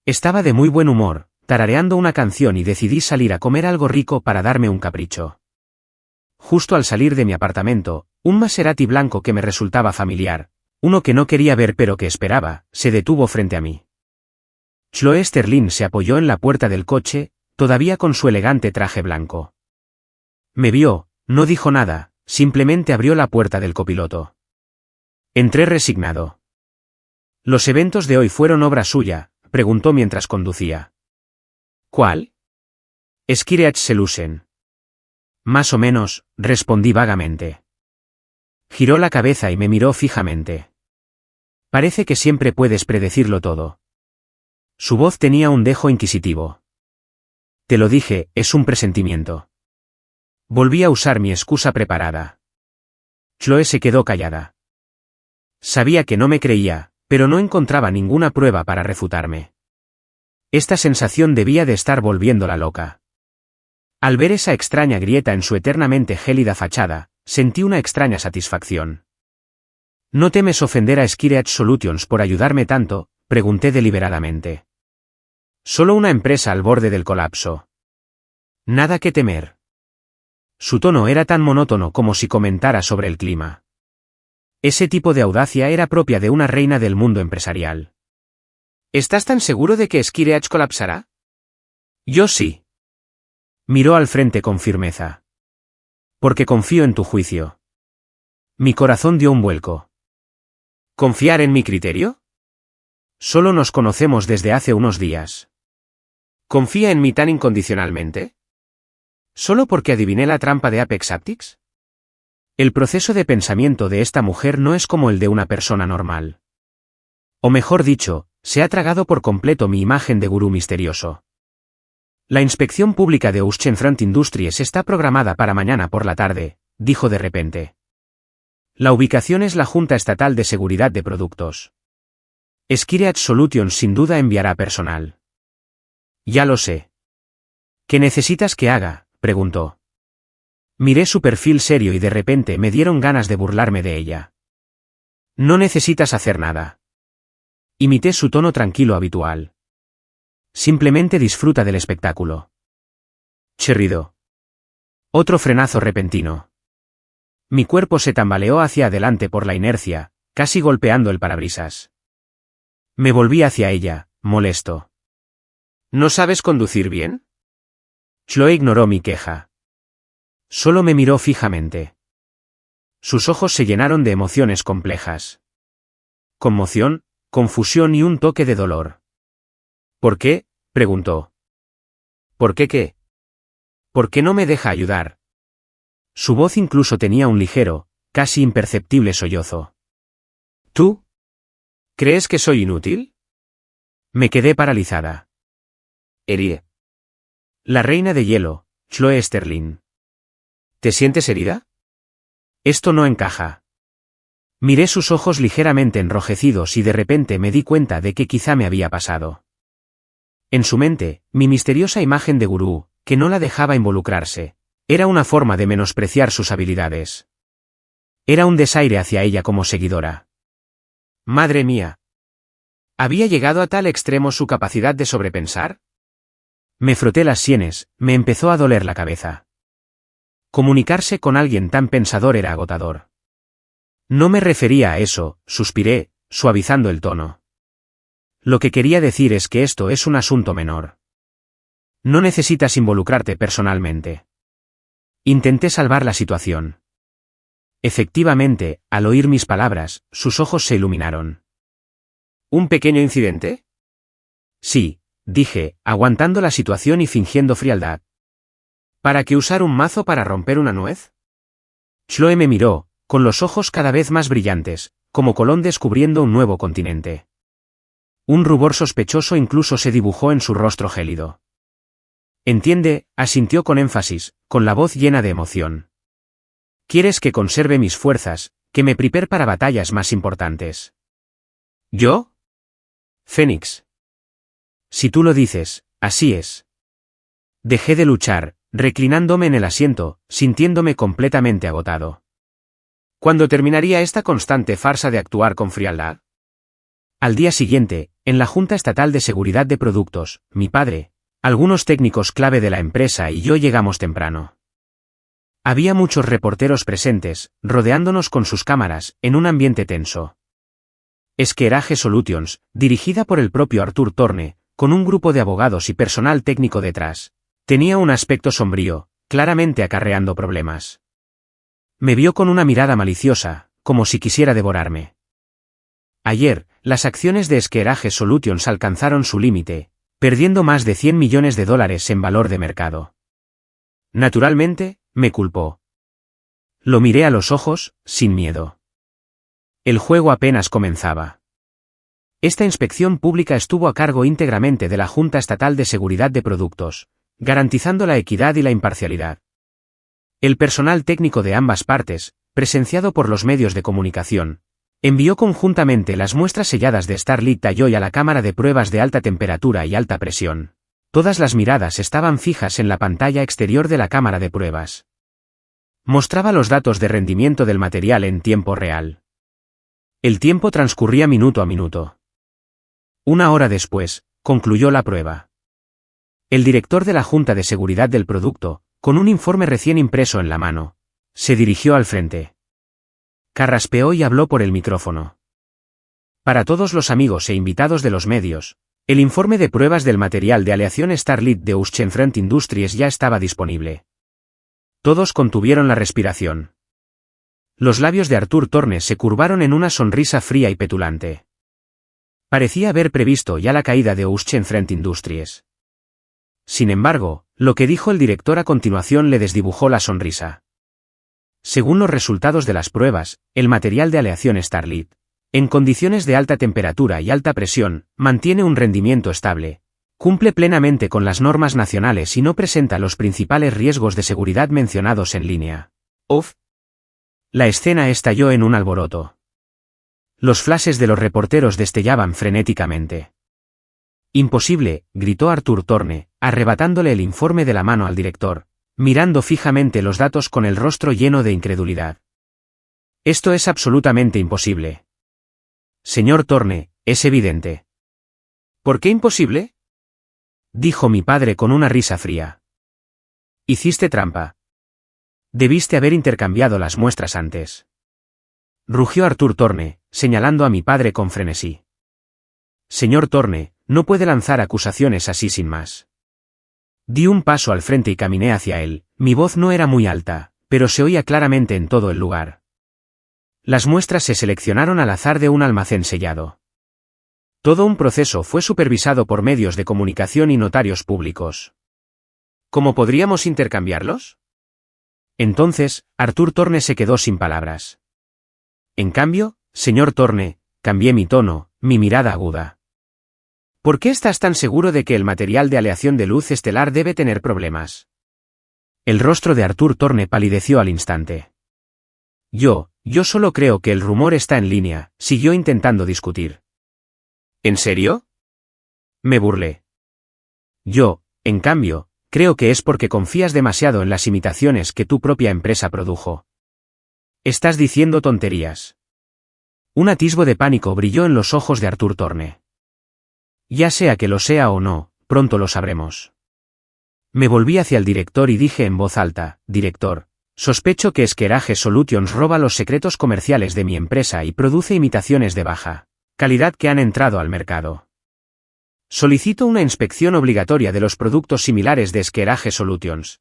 Estaba de muy buen humor, tarareando una canción y decidí salir a comer algo rico para darme un capricho. Justo al salir de mi apartamento, Un Maserati blanco que me resultaba familiar, uno que no quería ver pero que esperaba, se detuvo frente a mí. Chloe Sterling se apoyó en la puerta del coche, todavía con su elegante traje blanco. Me vio, no dijo nada, simplemente abrió la puerta del copiloto. Entré resignado. ¿Los eventos de hoy fueron obra suya?, preguntó mientras conducía. ¿Cuál? Skireach Solution. Más o menos, respondí vagamente. Giró la cabeza y me miró fijamente. Parece que siempre puedes predecirlo todo. Su voz tenía un dejo inquisitivo. Te lo dije, es un presentimiento. Volví a usar mi excusa preparada. Chloe se quedó callada. Sabía que no me creía, pero no encontraba ninguna prueba para refutarme. Esta sensación debía de estar volviéndola loca. Al ver esa extraña grieta en su eternamente gélida fachada, sentí una extraña satisfacción. ¿No temes ofender a Skireach Solutions por ayudarme tanto?, pregunté deliberadamente. Solo una empresa al borde del colapso. Nada que temer. Su tono era tan monótono como si comentara sobre el clima. Ese tipo de audacia era propia de una reina del mundo empresarial. ¿Estás tan seguro de que Skireach colapsará? Yo sí. Miró al frente con firmeza. Porque confío en tu juicio. Mi corazón dio un vuelco. ¿Confiar en mi criterio? Solo nos conocemos desde hace unos días. ¿Confía en mí tan incondicionalmente? ¿Solo porque adiviné la trampa de Apex Optics? El proceso de pensamiento de esta mujer no es como el de una persona normal. O mejor dicho, se ha tragado por completo mi imagen de gurú misterioso. La inspección pública de Oceanfront Industries está programada para mañana por la tarde, dijo de repente. La ubicación es la Junta Estatal de Seguridad de Productos. Skireach Solutions sin duda enviará personal. Ya lo sé. ¿Qué necesitas que haga?, preguntó. Miré su perfil serio y de repente me dieron ganas de burlarme de ella. No necesitas hacer nada. Imité su tono tranquilo habitual. Simplemente disfruta del espectáculo. Chirrido. Otro frenazo repentino. Mi cuerpo se tambaleó hacia adelante por la inercia, casi golpeando el parabrisas. Me volví hacia ella, molesto. ¿No sabes conducir bien? Chloe ignoró mi queja. Solo me miró fijamente. Sus ojos se llenaron de emociones complejas. Conmoción, confusión y un toque de dolor. ¿Por qué?, preguntó. ¿Por qué qué? ¿Por qué no me deja ayudar? Su voz incluso tenía un ligero, casi imperceptible sollozo. ¿Tú? ¿Crees que soy inútil? Me quedé paralizada. Herí. La reina de hielo, Chloe Sterling. ¿Te sientes herida? Esto no encaja. Miré sus ojos ligeramente enrojecidos y de repente me di cuenta de que quizá me había pasado. En su mente, mi misteriosa imagen de gurú, que no la dejaba involucrarse, era una forma de menospreciar sus habilidades. Era un desaire hacia ella como seguidora. Madre mía. ¿Había llegado a tal extremo su capacidad de sobrepensar? Me froté las sienes, me empezó a doler la cabeza. Comunicarse con alguien tan pensador era agotador. No me refería a eso, suspiré, suavizando el tono. Lo que quería decir es que esto es un asunto menor. No necesitas involucrarte personalmente. Intenté salvar la situación. Efectivamente, al oír mis palabras, sus ojos se iluminaron. ¿Un pequeño incidente? Sí, dije, aguantando la situación y fingiendo frialdad. ¿Para qué usar un mazo para romper una nuez? Chloe me miró, con los ojos cada vez más brillantes, como Colón descubriendo un nuevo continente. Un rubor sospechoso incluso se dibujó en su rostro gélido. Entiende, asintió con énfasis, con la voz llena de emoción. ¿Quieres que conserve mis fuerzas, que me prepare para batallas más importantes? ¿Yo? Fénix. Si tú lo dices, así es. Dejé de luchar, reclinándome en el asiento, sintiéndome completamente agotado. ¿Cuándo terminaría esta constante farsa de actuar con frialdad? Al día siguiente, en la Junta Estatal de Seguridad de Productos, mi padre, algunos técnicos clave de la empresa y yo llegamos temprano. Había muchos reporteros presentes, rodeándonos con sus cámaras, en un ambiente tenso. Esquerage Solutions, dirigida por el propio Artur Torne, con un grupo de abogados y personal técnico detrás. Tenía un aspecto sombrío, claramente acarreando problemas. Me vio con una mirada maliciosa, como si quisiera devorarme. Ayer, las acciones de Esquerage Solutions alcanzaron su límite, perdiendo más de $100 millones en valor de mercado. Naturalmente, me culpó. Lo miré a los ojos, sin miedo. El juego apenas comenzaba. Esta inspección pública estuvo a cargo íntegramente de la Junta Estatal de Seguridad de Productos, garantizando la equidad y la imparcialidad. El personal técnico de ambas partes, presenciado por los medios de comunicación, envió conjuntamente las muestras selladas de Starlit Alloy a la cámara de pruebas de alta temperatura y alta presión. Todas las miradas estaban fijas en la pantalla exterior de la cámara de pruebas. Mostraba los datos de rendimiento del material en tiempo real. El tiempo transcurría minuto a minuto. 1 hora después, concluyó la prueba. El director de la Junta de Seguridad del Producto, con un informe recién impreso en la mano, se dirigió al frente. Carraspeó y habló por el micrófono. Para todos los amigos e invitados de los medios, el informe de pruebas del material de aleación Starlit de Uschenfront Industries ya estaba disponible. Todos contuvieron la respiración. Los labios de Artur Torne se curvaron en una sonrisa fría y petulante. Parecía haber previsto ya la caída de Uschenfront Industries. Sin embargo, lo que dijo el director a continuación le desdibujó la sonrisa. Según los resultados de las pruebas, el material de aleación Starlit, en condiciones de alta temperatura y alta presión, mantiene un rendimiento estable, cumple plenamente con las normas nacionales y no presenta los principales riesgos de seguridad mencionados en línea. Uf. La escena estalló en un alboroto. Los flashes de los reporteros destellaban frenéticamente. Imposible, gritó Artur Torne, arrebatándole el informe de la mano al director, mirando fijamente los datos con el rostro lleno de incredulidad. Esto es absolutamente imposible. Señor Torne, es evidente. ¿Por qué imposible? Dijo mi padre con una risa fría. Hiciste trampa. Debiste haber intercambiado las muestras antes. Rugió Artur Torne, señalando a mi padre con frenesí. Señor Torne, no puede lanzar acusaciones así sin más. Di un paso al frente y caminé hacia él. Mi voz no era muy alta, pero se oía claramente en todo el lugar. Las muestras se seleccionaron al azar de un almacén sellado. Todo un proceso fue supervisado por medios de comunicación y notarios públicos. ¿Cómo podríamos intercambiarlos? Entonces, Artur Torne se quedó sin palabras. En cambio, señor Torne, cambié mi tono, mi mirada aguda. ¿Por qué estás tan seguro de que el material de aleación de luz estelar debe tener problemas? El rostro de Artur Torne palideció al instante. Yo solo creo que el rumor está en línea, siguió intentando discutir. ¿En serio? Me burlé. En cambio, creo que es porque confías demasiado en las imitaciones que tu propia empresa produjo. Estás diciendo tonterías. Un atisbo de pánico brilló en los ojos de Artur Torne. Ya sea que lo sea o no, pronto lo sabremos. Me volví hacia el director y dije en voz alta, director, sospecho que Esquerage Solutions roba los secretos comerciales de mi empresa y produce imitaciones de baja calidad que han entrado al mercado. Solicito una inspección obligatoria de los productos similares de Esquerage Solutions.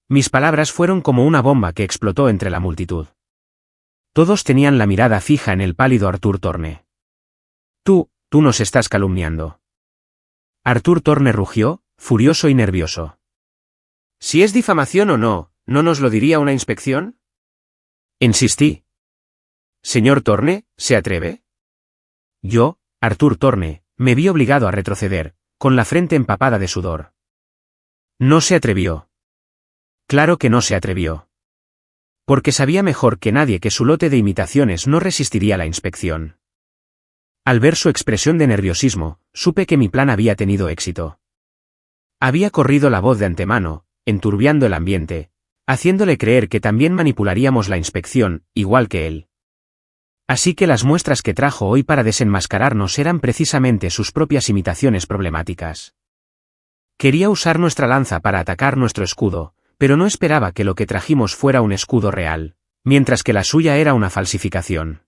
Mis palabras fueron como una bomba que explotó entre la multitud. Todos tenían la mirada fija en el pálido Artur Torne. Tú nos estás calumniando. Artur Torne rugió, furioso y nervioso. Si es difamación o no, ¿no nos lo diría una inspección? Insistí. Señor Torne, ¿se atreve? Artur Torne, me vi obligado a retroceder, con la frente empapada de sudor. No se atrevió. Claro que no se atrevió. Porque sabía mejor que nadie que su lote de imitaciones no resistiría la inspección. Al ver su expresión de nerviosismo, supe que mi plan había tenido éxito. Había corrido la voz de antemano, enturbiando el ambiente, haciéndole creer que también manipularíamos la inspección, igual que él. Así que las muestras que trajo hoy para desenmascararnos eran precisamente sus propias imitaciones problemáticas. Quería usar nuestra lanza para atacar nuestro escudo, pero no esperaba que lo que trajimos fuera un escudo real, mientras que la suya era una falsificación.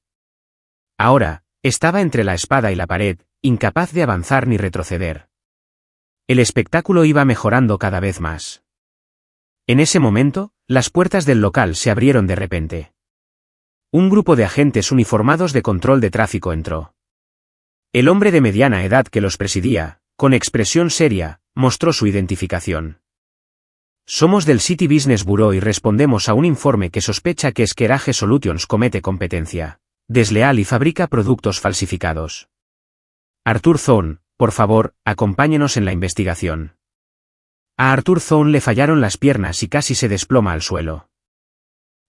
Ahora, estaba entre la espada y la pared, incapaz de avanzar ni retroceder. El espectáculo iba mejorando cada vez más. En ese momento, las puertas del local se abrieron de repente. Un grupo de agentes uniformados de control de tráfico entró. El hombre de mediana edad que los presidía, con expresión seria, mostró su identificación. Somos del City Business Bureau y respondemos a un informe que sospecha que Esquerage Solutions comete competencia desleal y fabrica productos falsificados. Arthur Thorne, por favor, acompáñenos en la investigación. A Arthur Thorne le fallaron las piernas y casi se desploma al suelo.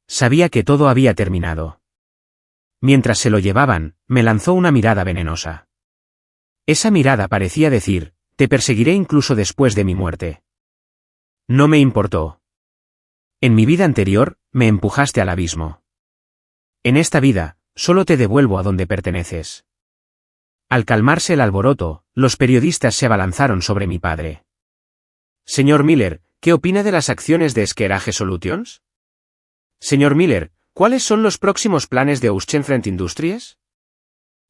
Sabía que todo había terminado. Mientras se lo llevaban, me lanzó una mirada venenosa. Esa mirada parecía decir, te perseguiré incluso después de mi muerte. No me importó. En mi vida anterior, me empujaste al abismo. En esta vida, solo te devuelvo a donde perteneces. Al calmarse el alboroto, los periodistas se abalanzaron sobre mi padre. Señor Miller, ¿qué opina de las acciones de Esquerage Solutions? Señor Miller, ¿cuáles son los próximos planes de Auschenfront Industries?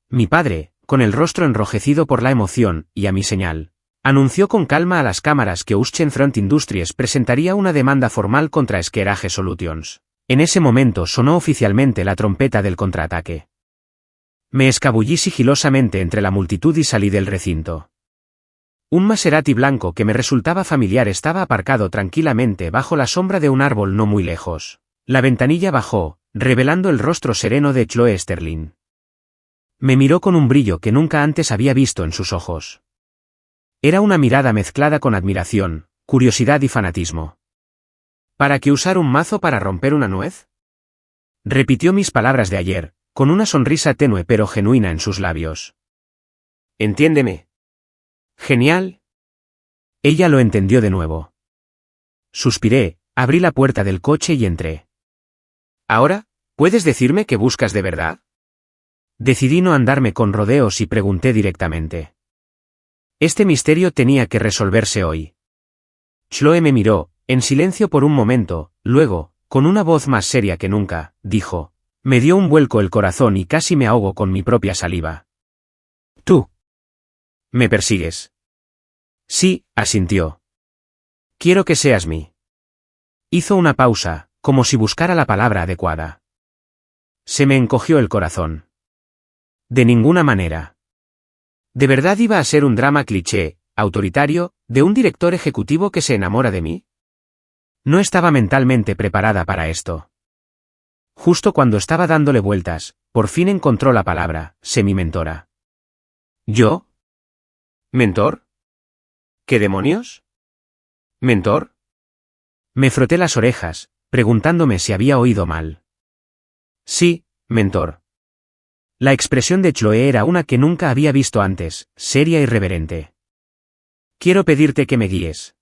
Mi padre, con el rostro enrojecido por la emoción, y a mi señal, anunció con calma a las cámaras que Auschenfront Industries presentaría una demanda formal contra Esquerage Solutions. En ese momento sonó oficialmente la trompeta del contraataque. Me escabullí sigilosamente entre la multitud y salí del recinto. Un Maserati blanco que me resultaba familiar estaba aparcado tranquilamente bajo la sombra de un árbol no muy lejos. La ventanilla bajó, revelando el rostro sereno de Chloe Sterling. Me miró con un brillo que nunca antes había visto en sus ojos. Era una mirada mezclada con admiración, curiosidad y fanatismo. ¿Para qué usar un mazo para romper una nuez? Repitió mis palabras de ayer, con una sonrisa tenue pero genuina en sus labios. Entiéndeme. Genial. Ella lo entendió de nuevo. Suspiré, abrí la puerta del coche y entré. ¿Ahora, puedes decirme qué buscas de verdad? Decidí no andarme con rodeos y pregunté directamente. Este misterio tenía que resolverse hoy. Chloe me miró, en silencio por un momento, luego, con una voz más seria que nunca, dijo, me dio un vuelco el corazón y casi me ahogo con mi propia saliva. ¿Tú? ¿Me persigues? Sí, asintió. Quiero que seas mí. Hizo una pausa, como si buscara la palabra adecuada. Se me encogió el corazón. De ninguna manera. ¿De verdad iba a ser un drama cliché, autoritario, de un director ejecutivo que se enamora de mí? No estaba mentalmente preparada para esto. Justo cuando estaba dándole vueltas, por fin encontró la palabra, semi-mentora. ¿Yo? ¿Mentor? ¿Qué demonios? ¿Mentor? Me froté las orejas, preguntándome si había oído mal. Sí, mentor. La expresión de Chloe era una que nunca había visto antes, seria y reverente. Quiero pedirte que me guíes.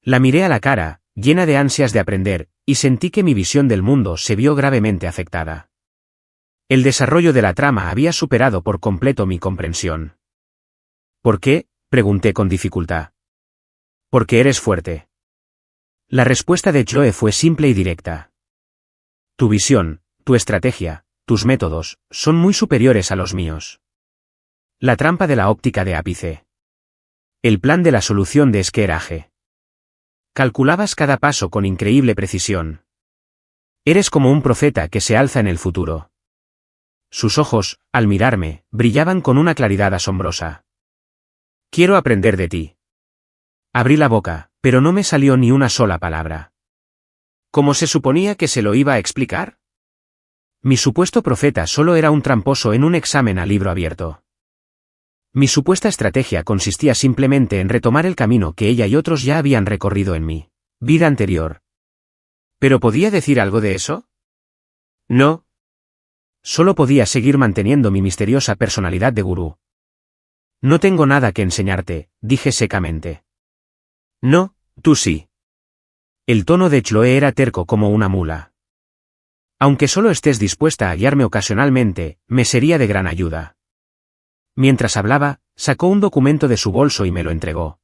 La miré a la cara, llena de ansias de aprender, y sentí que mi visión del mundo se vio gravemente afectada. El desarrollo de la trama había superado por completo mi comprensión. ¿Por qué?, pregunté con dificultad. Porque eres fuerte. La respuesta de Chloe fue simple y directa. Tu visión, tu estrategia, tus métodos, son muy superiores a los míos. La trampa de la óptica de ápice. El plan de la solución de Esquerage. Calculabas cada paso con increíble precisión. Eres como un profeta que se alza en el futuro. Sus ojos, al mirarme, brillaban con una claridad asombrosa. Quiero aprender de ti. Abrí la boca, pero no me salió ni una sola palabra. ¿Cómo se suponía que se lo iba a explicar? Mi supuesto profeta solo era un tramposo en un examen a libro abierto. Mi supuesta estrategia consistía simplemente en retomar el camino que ella y otros ya habían recorrido en mi vida anterior. ¿Pero podía decir algo de eso? No. Solo podía seguir manteniendo mi misteriosa personalidad de gurú. No tengo nada que enseñarte, dije secamente. No, tú sí. El tono de Chloe era terco como una mula. Aunque solo estés dispuesta a guiarme ocasionalmente, me sería de gran ayuda. Mientras hablaba, sacó un documento de su bolso y me lo entregó.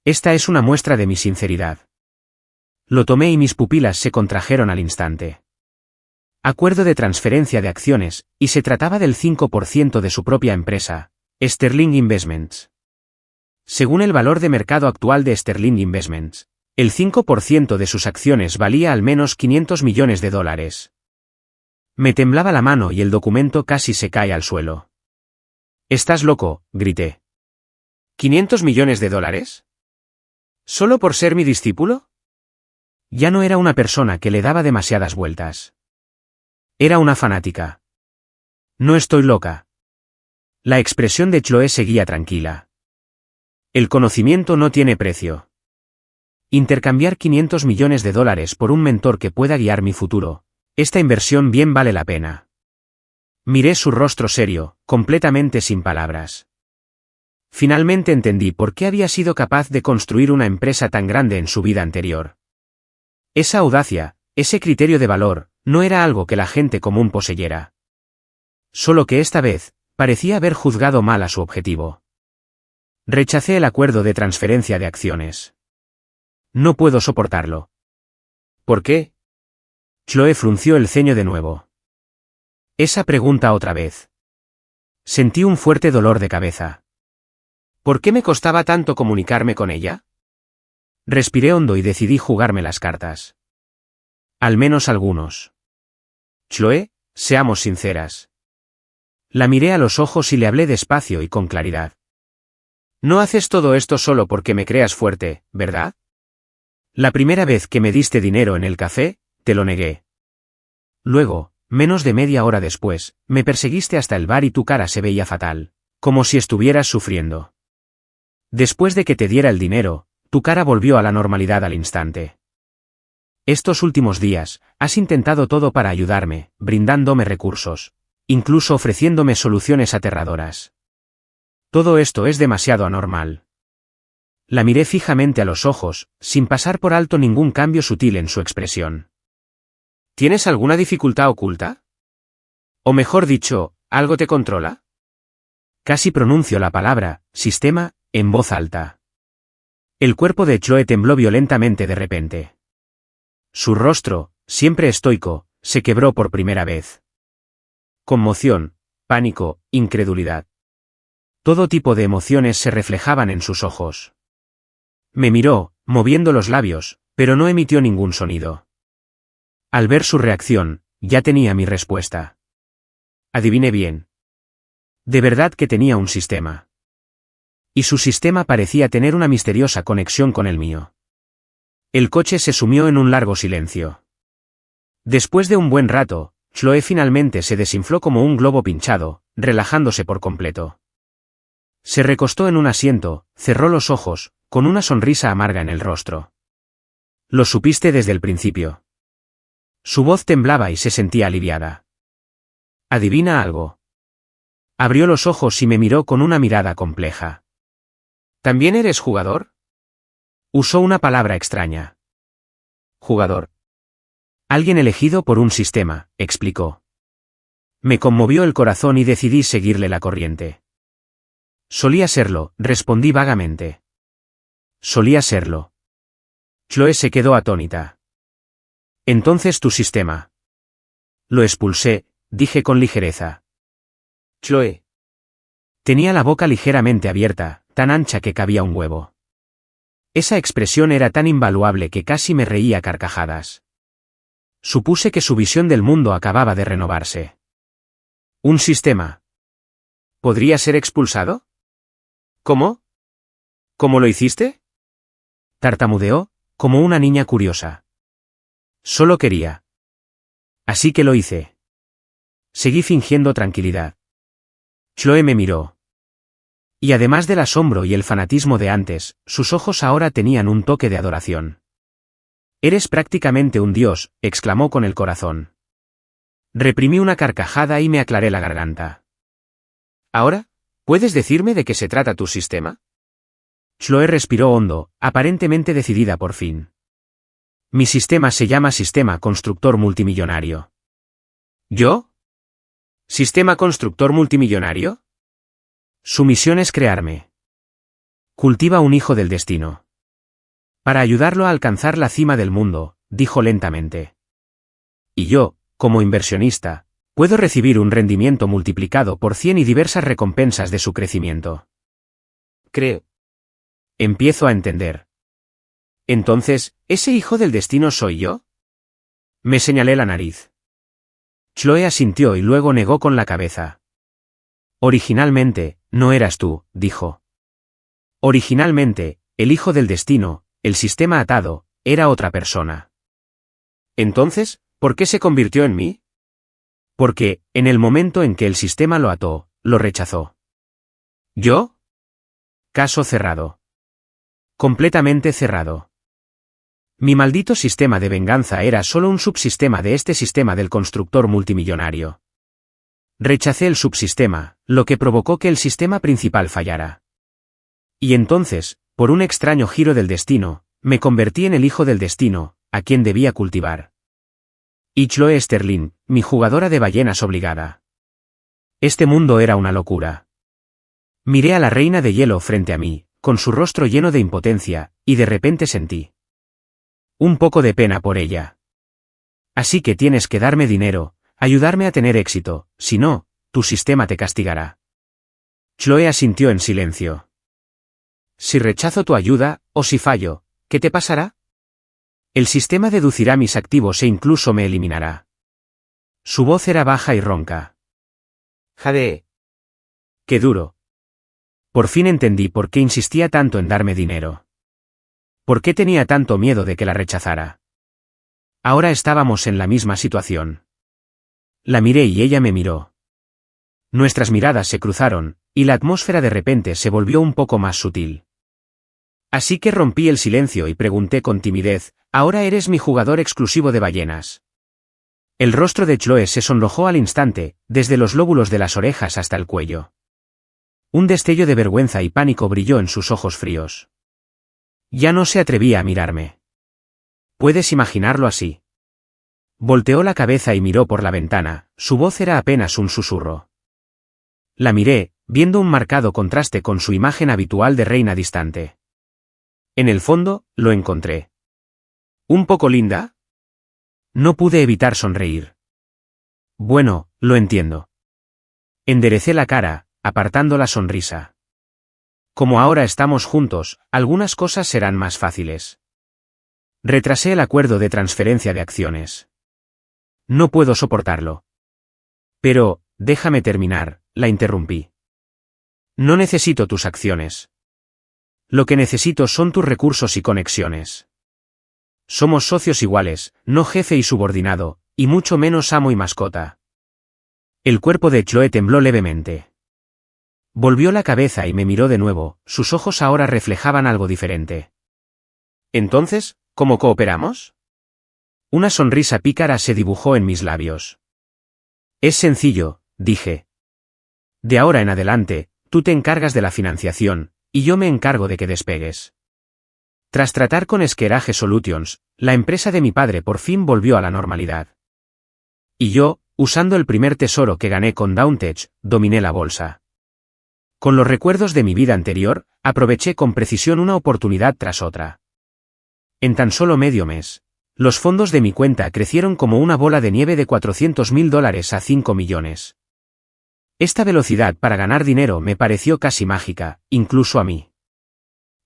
Esta es una muestra de mi sinceridad. Lo tomé y mis pupilas se contrajeron al instante. Acuerdo de transferencia de acciones, y se trataba del 5% de su propia empresa, Sterling Investments. Según el valor de mercado actual de Sterling Investments, el 5% de sus acciones valía al menos $500 millones. Me temblaba la mano y el documento casi se cae al suelo. «¿Estás loco?», grité. «¿$500 millones? ¿Solo por ser mi discípulo?». Ya no era una persona que le daba demasiadas vueltas. Era una fanática. «No estoy loca». La expresión de Chloe seguía tranquila. «El conocimiento no tiene precio. Intercambiar $500 millones por un mentor que pueda guiar mi futuro. Esta inversión bien vale la pena». Miré su rostro serio, completamente sin palabras. Finalmente entendí por qué había sido capaz de construir una empresa tan grande en su vida anterior. Esa audacia, ese criterio de valor, no era algo que la gente común poseyera. Solo que esta vez, parecía haber juzgado mal a su objetivo. Rechacé el acuerdo de transferencia de acciones. No puedo soportarlo. ¿Por qué? Chloe frunció el ceño de nuevo. Esa pregunta otra vez. Sentí un fuerte dolor de cabeza. ¿Por qué me costaba tanto comunicarme con ella? Respiré hondo y decidí jugarme las cartas. Al menos algunos. Chloe, seamos sinceras. La miré a los ojos y le hablé despacio y con claridad. No haces todo esto solo porque me creas fuerte, ¿verdad? La primera vez que me diste dinero en el café, te lo negué. Luego, menos de media hora después, me perseguiste hasta el bar y tu cara se veía fatal, como si estuvieras sufriendo. Después de que te diera el dinero, tu cara volvió a la normalidad al instante. Estos últimos días, has intentado todo para ayudarme, brindándome recursos, incluso ofreciéndome soluciones aterradoras. Todo esto es demasiado anormal. La miré fijamente a los ojos, sin pasar por alto ningún cambio sutil en su expresión. ¿Tienes alguna dificultad oculta? O mejor dicho, ¿algo te controla? Casi pronuncio la palabra, sistema, en voz alta. El cuerpo de Chloe tembló violentamente de repente. Su rostro, siempre estoico, se quebró por primera vez. Conmoción, pánico, incredulidad. Todo tipo de emociones se reflejaban en sus ojos. Me miró, moviendo los labios, pero no emitió ningún sonido. Al ver su reacción, ya tenía mi respuesta. Adiviné bien. De verdad que tenía un sistema. Y su sistema parecía tener una misteriosa conexión con el mío. El coche se sumió en un largo silencio. Después de un buen rato, Chloe finalmente se desinfló como un globo pinchado, relajándose por completo. Se recostó en un asiento, cerró los ojos, con una sonrisa amarga en el rostro. Lo supiste desde el principio. Su voz temblaba y se sentía aliviada. ¿Adivina algo? Abrió los ojos y me miró con una mirada compleja. ¿También eres jugador? Usó una palabra extraña. Jugador. Alguien elegido por un sistema, explicó. Me conmovió el corazón y decidí seguirle la corriente. Solía serlo, respondí vagamente. Solía serlo. Chloe se quedó atónita. Entonces tu sistema. Lo expulsé, dije con ligereza. Chloe. Tenía la boca ligeramente abierta, tan ancha que cabía un huevo. Esa expresión era tan invaluable que casi me reía a carcajadas. Supuse que su visión del mundo acababa de renovarse. ¿Un sistema? ¿Podría ser expulsado? ¿Cómo? ¿Cómo lo hiciste? Tartamudeó, como una niña curiosa. Solo quería. Así que lo hice. Seguí fingiendo tranquilidad. Chloe me miró. Y además del asombro y el fanatismo de antes, sus ojos ahora tenían un toque de adoración. Eres prácticamente un dios, exclamó con el corazón. Reprimí una carcajada y me aclaré la garganta. ¿Ahora? ¿Puedes decirme de qué se trata tu sistema? Chloe respiró hondo, aparentemente decidida por fin. Mi sistema se llama Sistema Constructor Multimillonario. ¿Yo? ¿Sistema Constructor Multimillonario? Su misión es crearme. Cultiva un hijo del destino. Para ayudarlo a alcanzar la cima del mundo, dijo lentamente. Y yo, como inversionista, puedo recibir un rendimiento multiplicado por 100 y diversas recompensas de su crecimiento. Creo. Empiezo a entender. Entonces, ¿ese hijo del destino soy yo? Me señalé la nariz. Chloe asintió y luego negó con la cabeza. Originalmente, no eras tú, dijo. Originalmente, el hijo del destino, el sistema atado, era otra persona. Entonces, ¿por qué se convirtió en mí? Porque, en el momento en que el sistema lo ató, lo rechazó. ¿Yo? Caso cerrado. Completamente cerrado. Mi maldito sistema de venganza era solo un subsistema de este sistema del constructor multimillonario. Rechacé el subsistema, lo que provocó que el sistema principal fallara. Y entonces, por un extraño giro del destino, me convertí en el hijo del destino, a quien debía cultivar. Y Chloe Sterling, mi jugadora de ballenas obligada. Este mundo era una locura. Miré a la reina de hielo frente a mí, con su rostro lleno de impotencia, y de repente sentí un poco de pena por ella. Así que tienes que darme dinero, ayudarme a tener éxito, si no, tu sistema te castigará. Chloe asintió en silencio. Si rechazo tu ayuda, o si fallo, ¿qué te pasará? El sistema deducirá mis activos e incluso me eliminará. Su voz era baja y ronca. Jade. Qué duro. Por fin entendí por qué insistía tanto en darme dinero. ¿Por qué tenía tanto miedo de que la rechazara? Ahora estábamos en la misma situación. La miré y ella me miró. Nuestras miradas se cruzaron, y la atmósfera de repente se volvió un poco más sutil. Así que rompí el silencio y pregunté con timidez, ¿ahora eres mi jugador exclusivo de ballenas? El rostro de Chloe se sonrojó al instante, desde los lóbulos de las orejas hasta el cuello. Un destello de vergüenza y pánico brilló en sus ojos fríos. Ya no se atrevía a mirarme. ¿Puedes imaginarlo así? Volteó la cabeza y miró por la ventana, su voz era apenas un susurro. La miré, viendo un marcado contraste con su imagen habitual de reina distante. En el fondo, lo encontré. ¿Un poco linda? No pude evitar sonreír. Bueno, lo entiendo. Enderecé la cara, apartando la sonrisa. Como ahora estamos juntos, algunas cosas serán más fáciles. Retrasé el acuerdo de transferencia de acciones. No puedo soportarlo. Pero, déjame terminar, la interrumpí. No necesito tus acciones. Lo que necesito son tus recursos y conexiones. Somos socios iguales, no jefe y subordinado, y mucho menos amo y mascota. El cuerpo de Chloe tembló levemente. Volvió la cabeza y me miró de nuevo, sus ojos ahora reflejaban algo diferente. Entonces, ¿cómo cooperamos? Una sonrisa pícara se dibujó en mis labios. Es sencillo, dije. De ahora en adelante, tú te encargas de la financiación, y yo me encargo de que despegues. Tras tratar con Esquerage Solutions, la empresa de mi padre por fin volvió a la normalidad. Y yo, usando el primer tesoro que gané con Downtech, dominé la bolsa. Con los recuerdos de mi vida anterior, aproveché con precisión una oportunidad tras otra. En tan solo medio mes, los fondos de mi cuenta crecieron como una bola de nieve de $400.000 a 5 millones. Esta velocidad para ganar dinero me pareció casi mágica, incluso a mí.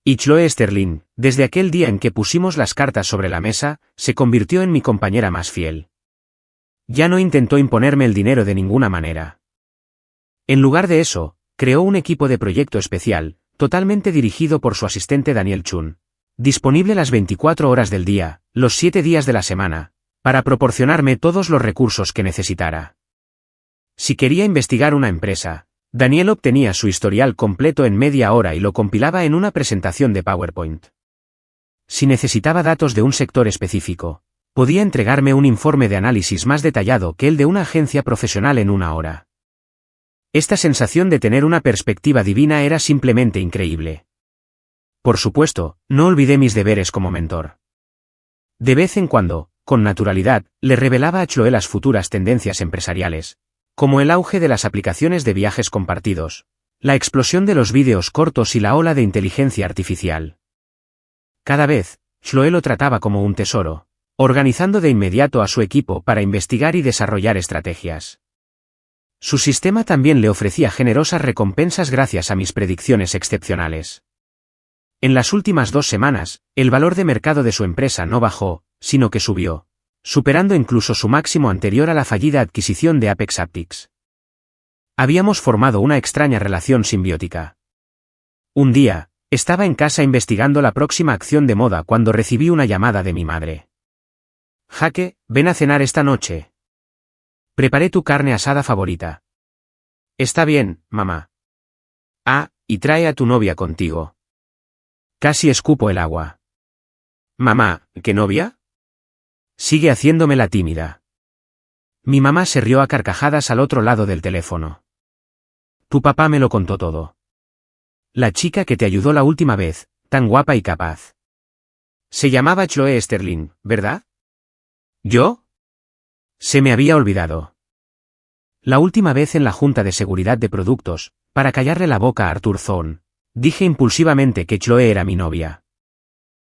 Y Chloe Sterling, desde aquel día en que pusimos las cartas sobre la mesa, se convirtió en mi compañera más fiel. Ya no intentó imponerme el dinero de ninguna manera. En lugar de eso, creó un equipo de proyecto especial, totalmente dirigido por su asistente Daniel Chun, disponible las 24 horas del día, los 7 días de la semana, para proporcionarme todos los recursos que necesitara. Si quería investigar una empresa, Daniel obtenía su historial completo en media hora y lo compilaba en una presentación de PowerPoint. Si necesitaba datos de un sector específico, podía entregarme un informe de análisis más detallado que el de una agencia profesional en una hora. Esta sensación de tener una perspectiva divina era simplemente increíble. Por supuesto, no olvidé mis deberes como mentor. De vez en cuando, con naturalidad, le revelaba a Chloe las futuras tendencias empresariales, como el auge de las aplicaciones de viajes compartidos, la explosión de los vídeos cortos y la ola de inteligencia artificial. Cada vez, Chloe lo trataba como un tesoro, organizando de inmediato a su equipo para investigar y desarrollar estrategias. Su sistema también le ofrecía generosas recompensas gracias a mis predicciones excepcionales. En las últimas 2 semanas, el valor de mercado de su empresa no bajó, sino que subió, superando incluso su máximo anterior a la fallida adquisición de Apex Haptics. Habíamos formado una extraña relación simbiótica. Un día, estaba en casa investigando la próxima acción de moda cuando recibí una llamada de mi madre. Jake, ven a cenar esta noche. Preparé tu carne asada favorita. Está bien, mamá. Ah, y trae a tu novia contigo. Casi escupo el agua. Mamá, ¿qué novia? Sigue haciéndome la tímida. Mi mamá se rió a carcajadas al otro lado del teléfono. Tu papá me lo contó todo. La chica que te ayudó la última vez, tan guapa y capaz. Se llamaba Chloe Sterling, ¿verdad? ¿Yo? Se me había olvidado. La última vez en la Junta de Seguridad de Productos, para callarle la boca a Arthur Thorne, dije impulsivamente que Chloe era mi novia.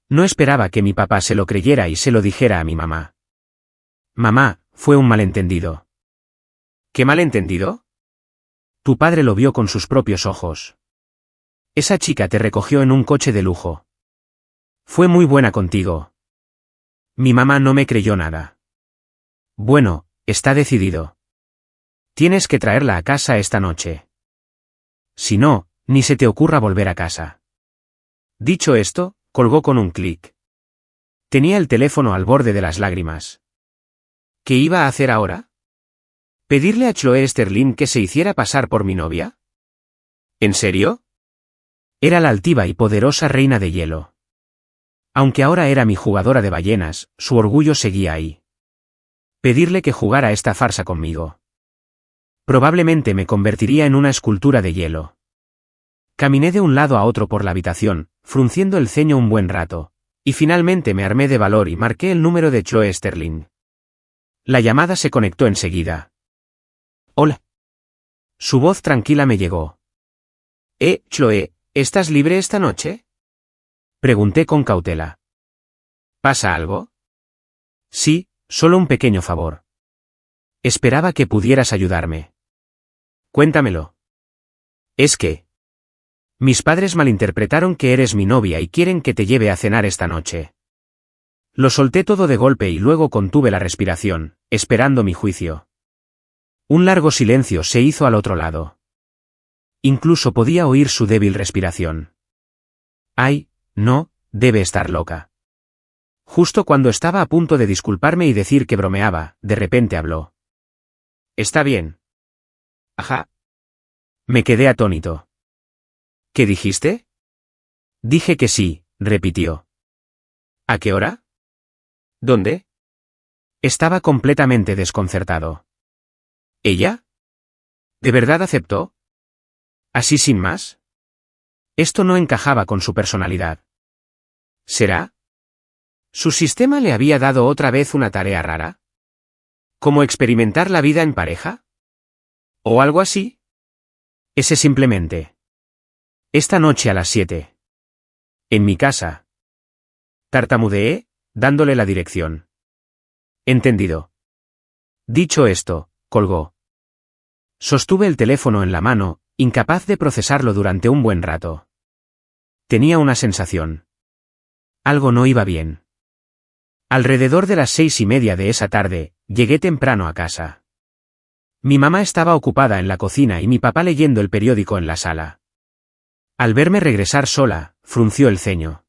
No esperaba que mi papá se lo creyera y se lo dijera a mi mamá. Mamá, fue un malentendido. ¿Qué malentendido? Tu padre lo vio con sus propios ojos. Esa chica te recogió en un coche de lujo. Fue muy buena contigo. Mi mamá no me creyó nada. Bueno, está decidido. Tienes que traerla a casa esta noche. Si no, ni se te ocurra volver a casa. Dicho esto, colgó con un clic. Tenía el teléfono al borde de las lágrimas. ¿Qué iba a hacer ahora? ¿Pedirle a Chloe Sterling que se hiciera pasar por mi novia? ¿En serio? Era la altiva y poderosa reina de hielo. Aunque ahora era mi jugadora de ballenas, su orgullo seguía ahí. Pedirle que jugara esta farsa conmigo. Probablemente me convertiría en una escultura de hielo. Caminé de un lado a otro por la habitación, frunciendo el ceño un buen rato, y finalmente me armé de valor y marqué el número de Chloe Sterling. La llamada se conectó enseguida. Hola. Su voz tranquila me llegó. Chloe, ¿estás libre esta noche? Pregunté con cautela. ¿Pasa algo? Sí, solo un pequeño favor. Esperaba que pudieras ayudarme. Cuéntamelo. Es que mis padres malinterpretaron que eres mi novia y quieren que te lleve a cenar esta noche. Lo solté todo de golpe y luego contuve la respiración, esperando mi juicio. Un largo silencio se hizo al otro lado. Incluso podía oír su débil respiración. Ay, no, debe estar loca. Justo cuando estaba a punto de disculparme y decir que bromeaba, de repente habló. Está bien. Ajá. Me quedé atónito. ¿Qué dijiste? Dije que sí, repitió. ¿A qué hora? ¿Dónde? Estaba completamente desconcertado. ¿Ella? ¿De verdad aceptó? ¿Así sin más? Esto no encajaba con su personalidad. ¿Será? ¿Su sistema le había dado otra vez una tarea rara? ¿Como experimentar la vida en pareja? ¿O algo así? Ese simplemente. Esta noche a las 7. En mi casa. Tartamudeé, dándole la dirección. Entendido. Dicho esto, colgó. Sostuve el teléfono en la mano, incapaz de procesarlo durante un buen rato. Tenía una sensación. Algo no iba bien. Alrededor de las 6:30 de esa tarde, llegué temprano a casa. Mi mamá estaba ocupada en la cocina y mi papá leyendo el periódico en la sala. Al verme regresar sola, frunció el ceño.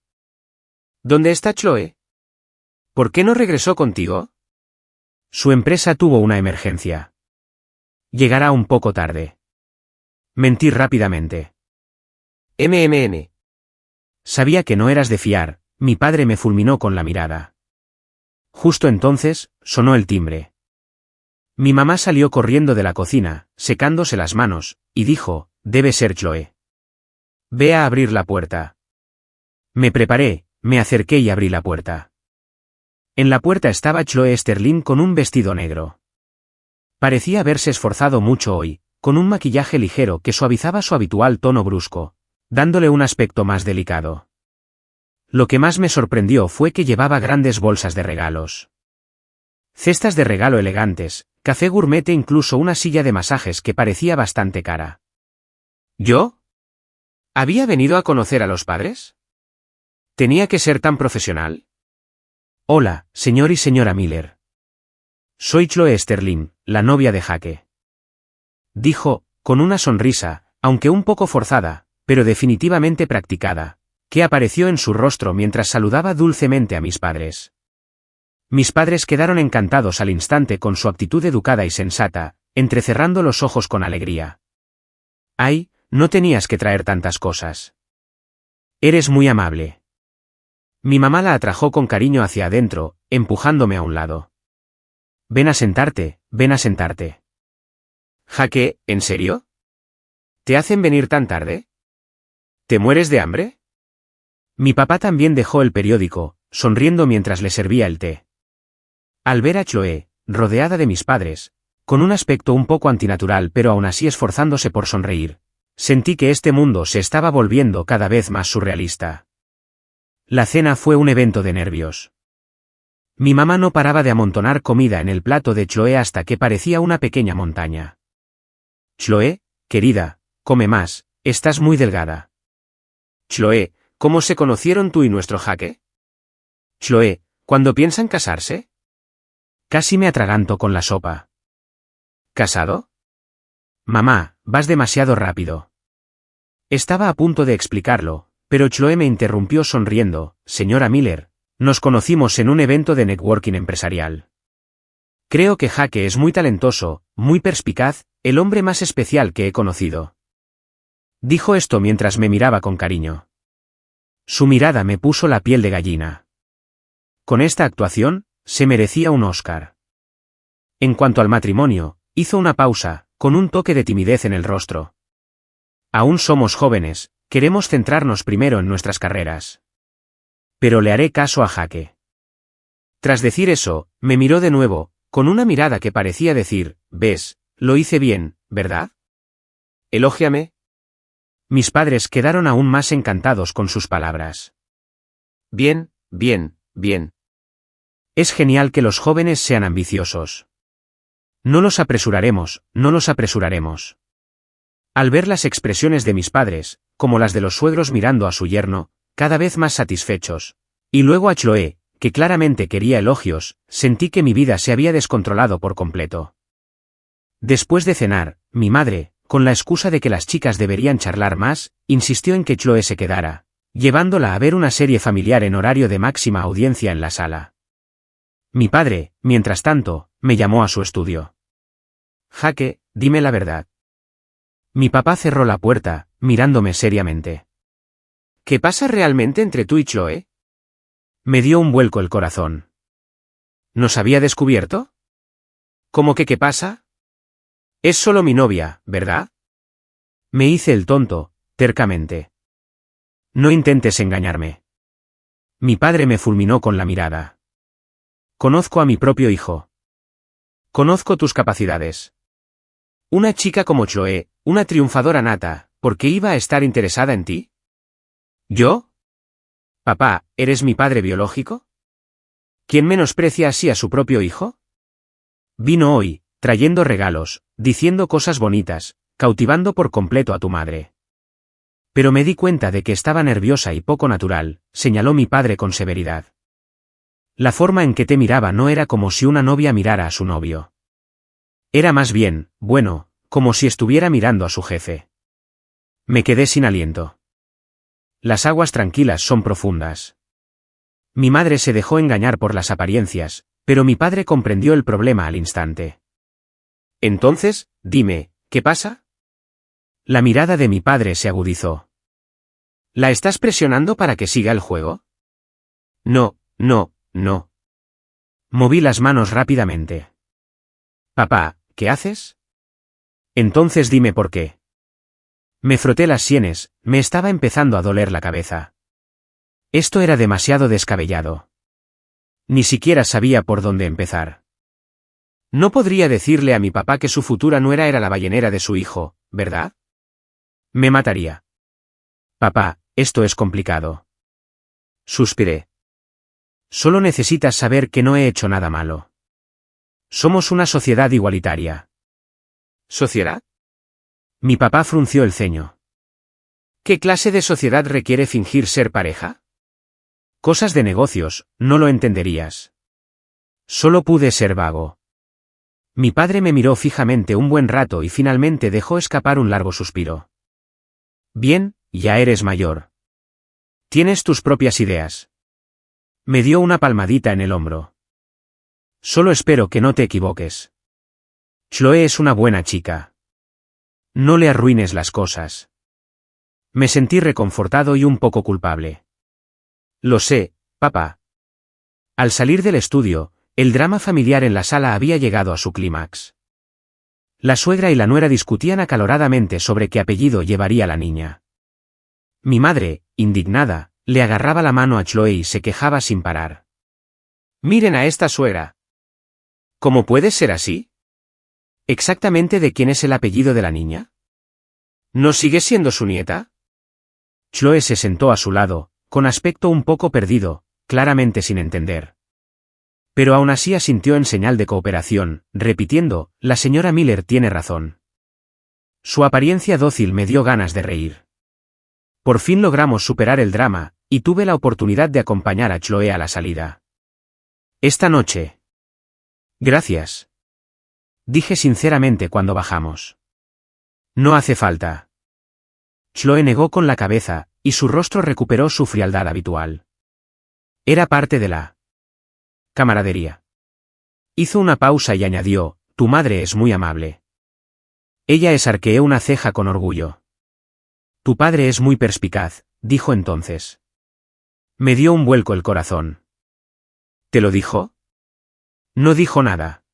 ¿Dónde está Chloe? ¿Por qué no regresó contigo? Su empresa tuvo una emergencia. Llegará un poco tarde. Mentí rápidamente. Sabía que no eras de fiar, mi padre me fulminó con la mirada. Justo entonces, sonó el timbre. Mi mamá salió corriendo de la cocina, secándose las manos, y dijo, debe ser Chloe. Ve a abrir la puerta. Me preparé, me acerqué y abrí la puerta. En la puerta estaba Chloe Sterling con un vestido negro. Parecía haberse esforzado mucho hoy, con un maquillaje ligero que suavizaba su habitual tono brusco, dándole un aspecto más delicado. Lo que más me sorprendió fue que llevaba grandes bolsas de regalos. Cestas de regalo elegantes, café gourmet e incluso una silla de masajes que parecía bastante cara. ¿Yo? ¿Había venido a conocer a los padres? ¿Tenía que ser tan profesional? Hola, señor y señora Miller. Soy Chloe Sterling, la novia de Jake. Dijo, con una sonrisa, aunque un poco forzada, pero definitivamente practicada, que apareció en su rostro mientras saludaba dulcemente a mis padres. Mis padres quedaron encantados al instante con su actitud educada y sensata, entrecerrando los ojos con alegría. Ay, no tenías que traer tantas cosas. Eres muy amable. Mi mamá la atrajo con cariño hacia adentro, empujándome a un lado. Ven a sentarte, ven a sentarte. Jake, ¿en serio? ¿Te hacen venir tan tarde? ¿Te mueres de hambre? Mi papá también dejó el periódico, sonriendo mientras le servía el té. Al ver a Chloe, rodeada de mis padres, con un aspecto un poco antinatural pero aún así esforzándose por sonreír, sentí que este mundo se estaba volviendo cada vez más surrealista. La cena fue un evento de nervios. Mi mamá no paraba de amontonar comida en el plato de Chloe hasta que parecía una pequeña montaña. Chloe, querida, come más, estás muy delgada. Chloe, ¿cómo se conocieron tú y nuestro Jake? Chloe, ¿cuándo piensan casarse? Casi me atraganto con la sopa. ¿Casado? Mamá, vas demasiado rápido. Estaba a punto de explicarlo, pero Chloe me interrumpió sonriendo. Señora Miller, nos conocimos en un evento de networking empresarial. Creo que Jake es muy talentoso, muy perspicaz, el hombre más especial que he conocido. Dijo esto mientras me miraba con cariño. Su mirada me puso la piel de gallina. Con esta actuación, se merecía un Oscar. En cuanto al matrimonio, hizo una pausa, con un toque de timidez en el rostro. Aún somos jóvenes, queremos centrarnos primero en nuestras carreras. Pero le haré caso a Jake. Tras decir eso, me miró de nuevo, con una mirada que parecía decir, ves, lo hice bien, ¿verdad? Elógiame. Mis padres quedaron aún más encantados con sus palabras. Bien, bien, bien. Es genial que los jóvenes sean ambiciosos. No los apresuraremos, no los apresuraremos. Al ver las expresiones de mis padres, como las de los suegros mirando a su yerno, cada vez más satisfechos, y luego a Chloe, que claramente quería elogios, sentí que mi vida se había descontrolado por completo. Después de cenar, mi madre, con la excusa de que las chicas deberían charlar más, insistió en que Chloe se quedara, llevándola a ver una serie familiar en horario de máxima audiencia en la sala. Mi padre, mientras tanto, me llamó a su estudio. Jake, dime la verdad. Mi papá cerró la puerta, mirándome seriamente. ¿Qué pasa realmente entre tú y Chloe? Me dio un vuelco el corazón. ¿Nos había descubierto? ¿Cómo que qué pasa? Es solo mi novia, ¿verdad? Me hice el tonto, tercamente. No intentes engañarme. Mi padre me fulminó con la mirada. Conozco a mi propio hijo. Conozco tus capacidades. Una chica como Chloe, una triunfadora nata, ¿por qué iba a estar interesada en ti? ¿Yo? Papá, ¿eres mi padre biológico? ¿Quién menosprecia así a su propio hijo? Vino hoy, trayendo regalos, diciendo cosas bonitas, cautivando por completo a tu madre. Pero me di cuenta de que estaba nerviosa y poco natural, señaló mi padre con severidad. La forma en que te miraba no era como si una novia mirara a su novio. Era más bien, bueno, como si estuviera mirando a su jefe. Me quedé sin aliento. Las aguas tranquilas son profundas. Mi madre se dejó engañar por las apariencias, pero mi padre comprendió el problema al instante. Entonces, dime, ¿qué pasa? La mirada de mi padre se agudizó. ¿La estás presionando para que siga el juego? No, no, no. Moví las manos rápidamente. Papá, ¿qué haces? Entonces dime por qué. Me froté las sienes, me estaba empezando a doler la cabeza. Esto era demasiado descabellado. Ni siquiera sabía por dónde empezar. No podría decirle a mi papá que su futura nuera era la ballenera de su hijo, ¿verdad? Me mataría. Papá, esto es complicado. Suspiré. Solo necesitas saber que no he hecho nada malo. Somos una sociedad igualitaria. ¿Sociedad? Mi papá frunció el ceño. ¿Qué clase de sociedad requiere fingir ser pareja? Cosas de negocios, no lo entenderías. Solo pude ser vago. Mi padre me miró fijamente un buen rato y finalmente dejó escapar un largo suspiro. Bien, ya eres mayor. Tienes tus propias ideas. Me dio una palmadita en el hombro. Solo espero que no te equivoques. Chloe es una buena chica. No le arruines las cosas. Me sentí reconfortado y un poco culpable. Lo sé, papá. Al salir del estudio, el drama familiar en la sala había llegado a su clímax. La suegra y la nuera discutían acaloradamente sobre qué apellido llevaría la niña. Mi madre, indignada, le agarraba la mano a Chloe y se quejaba sin parar. Miren a esta suegra. ¿Cómo puede ser así? ¿Exactamente de quién es el apellido de la niña? ¿No sigue siendo su nieta? Chloe se sentó a su lado, con aspecto un poco perdido, claramente sin entender. Pero aún así asintió en señal de cooperación, repitiendo, la señora Miller tiene razón. Su apariencia dócil me dio ganas de reír. Por fin logramos superar el drama, y tuve la oportunidad de acompañar a Chloe a la salida. Esta noche. Gracias. Dije sinceramente cuando bajamos. No hace falta. Chloe negó con la cabeza, y su rostro recuperó su frialdad habitual. Era parte de la camaradería. Hizo una pausa y añadió, tu madre es muy amable. Ella arqueó una ceja con orgullo. Tu padre es muy perspicaz, dijo entonces. Me dio un vuelco el corazón. ¿Te lo dijo? No dijo nada.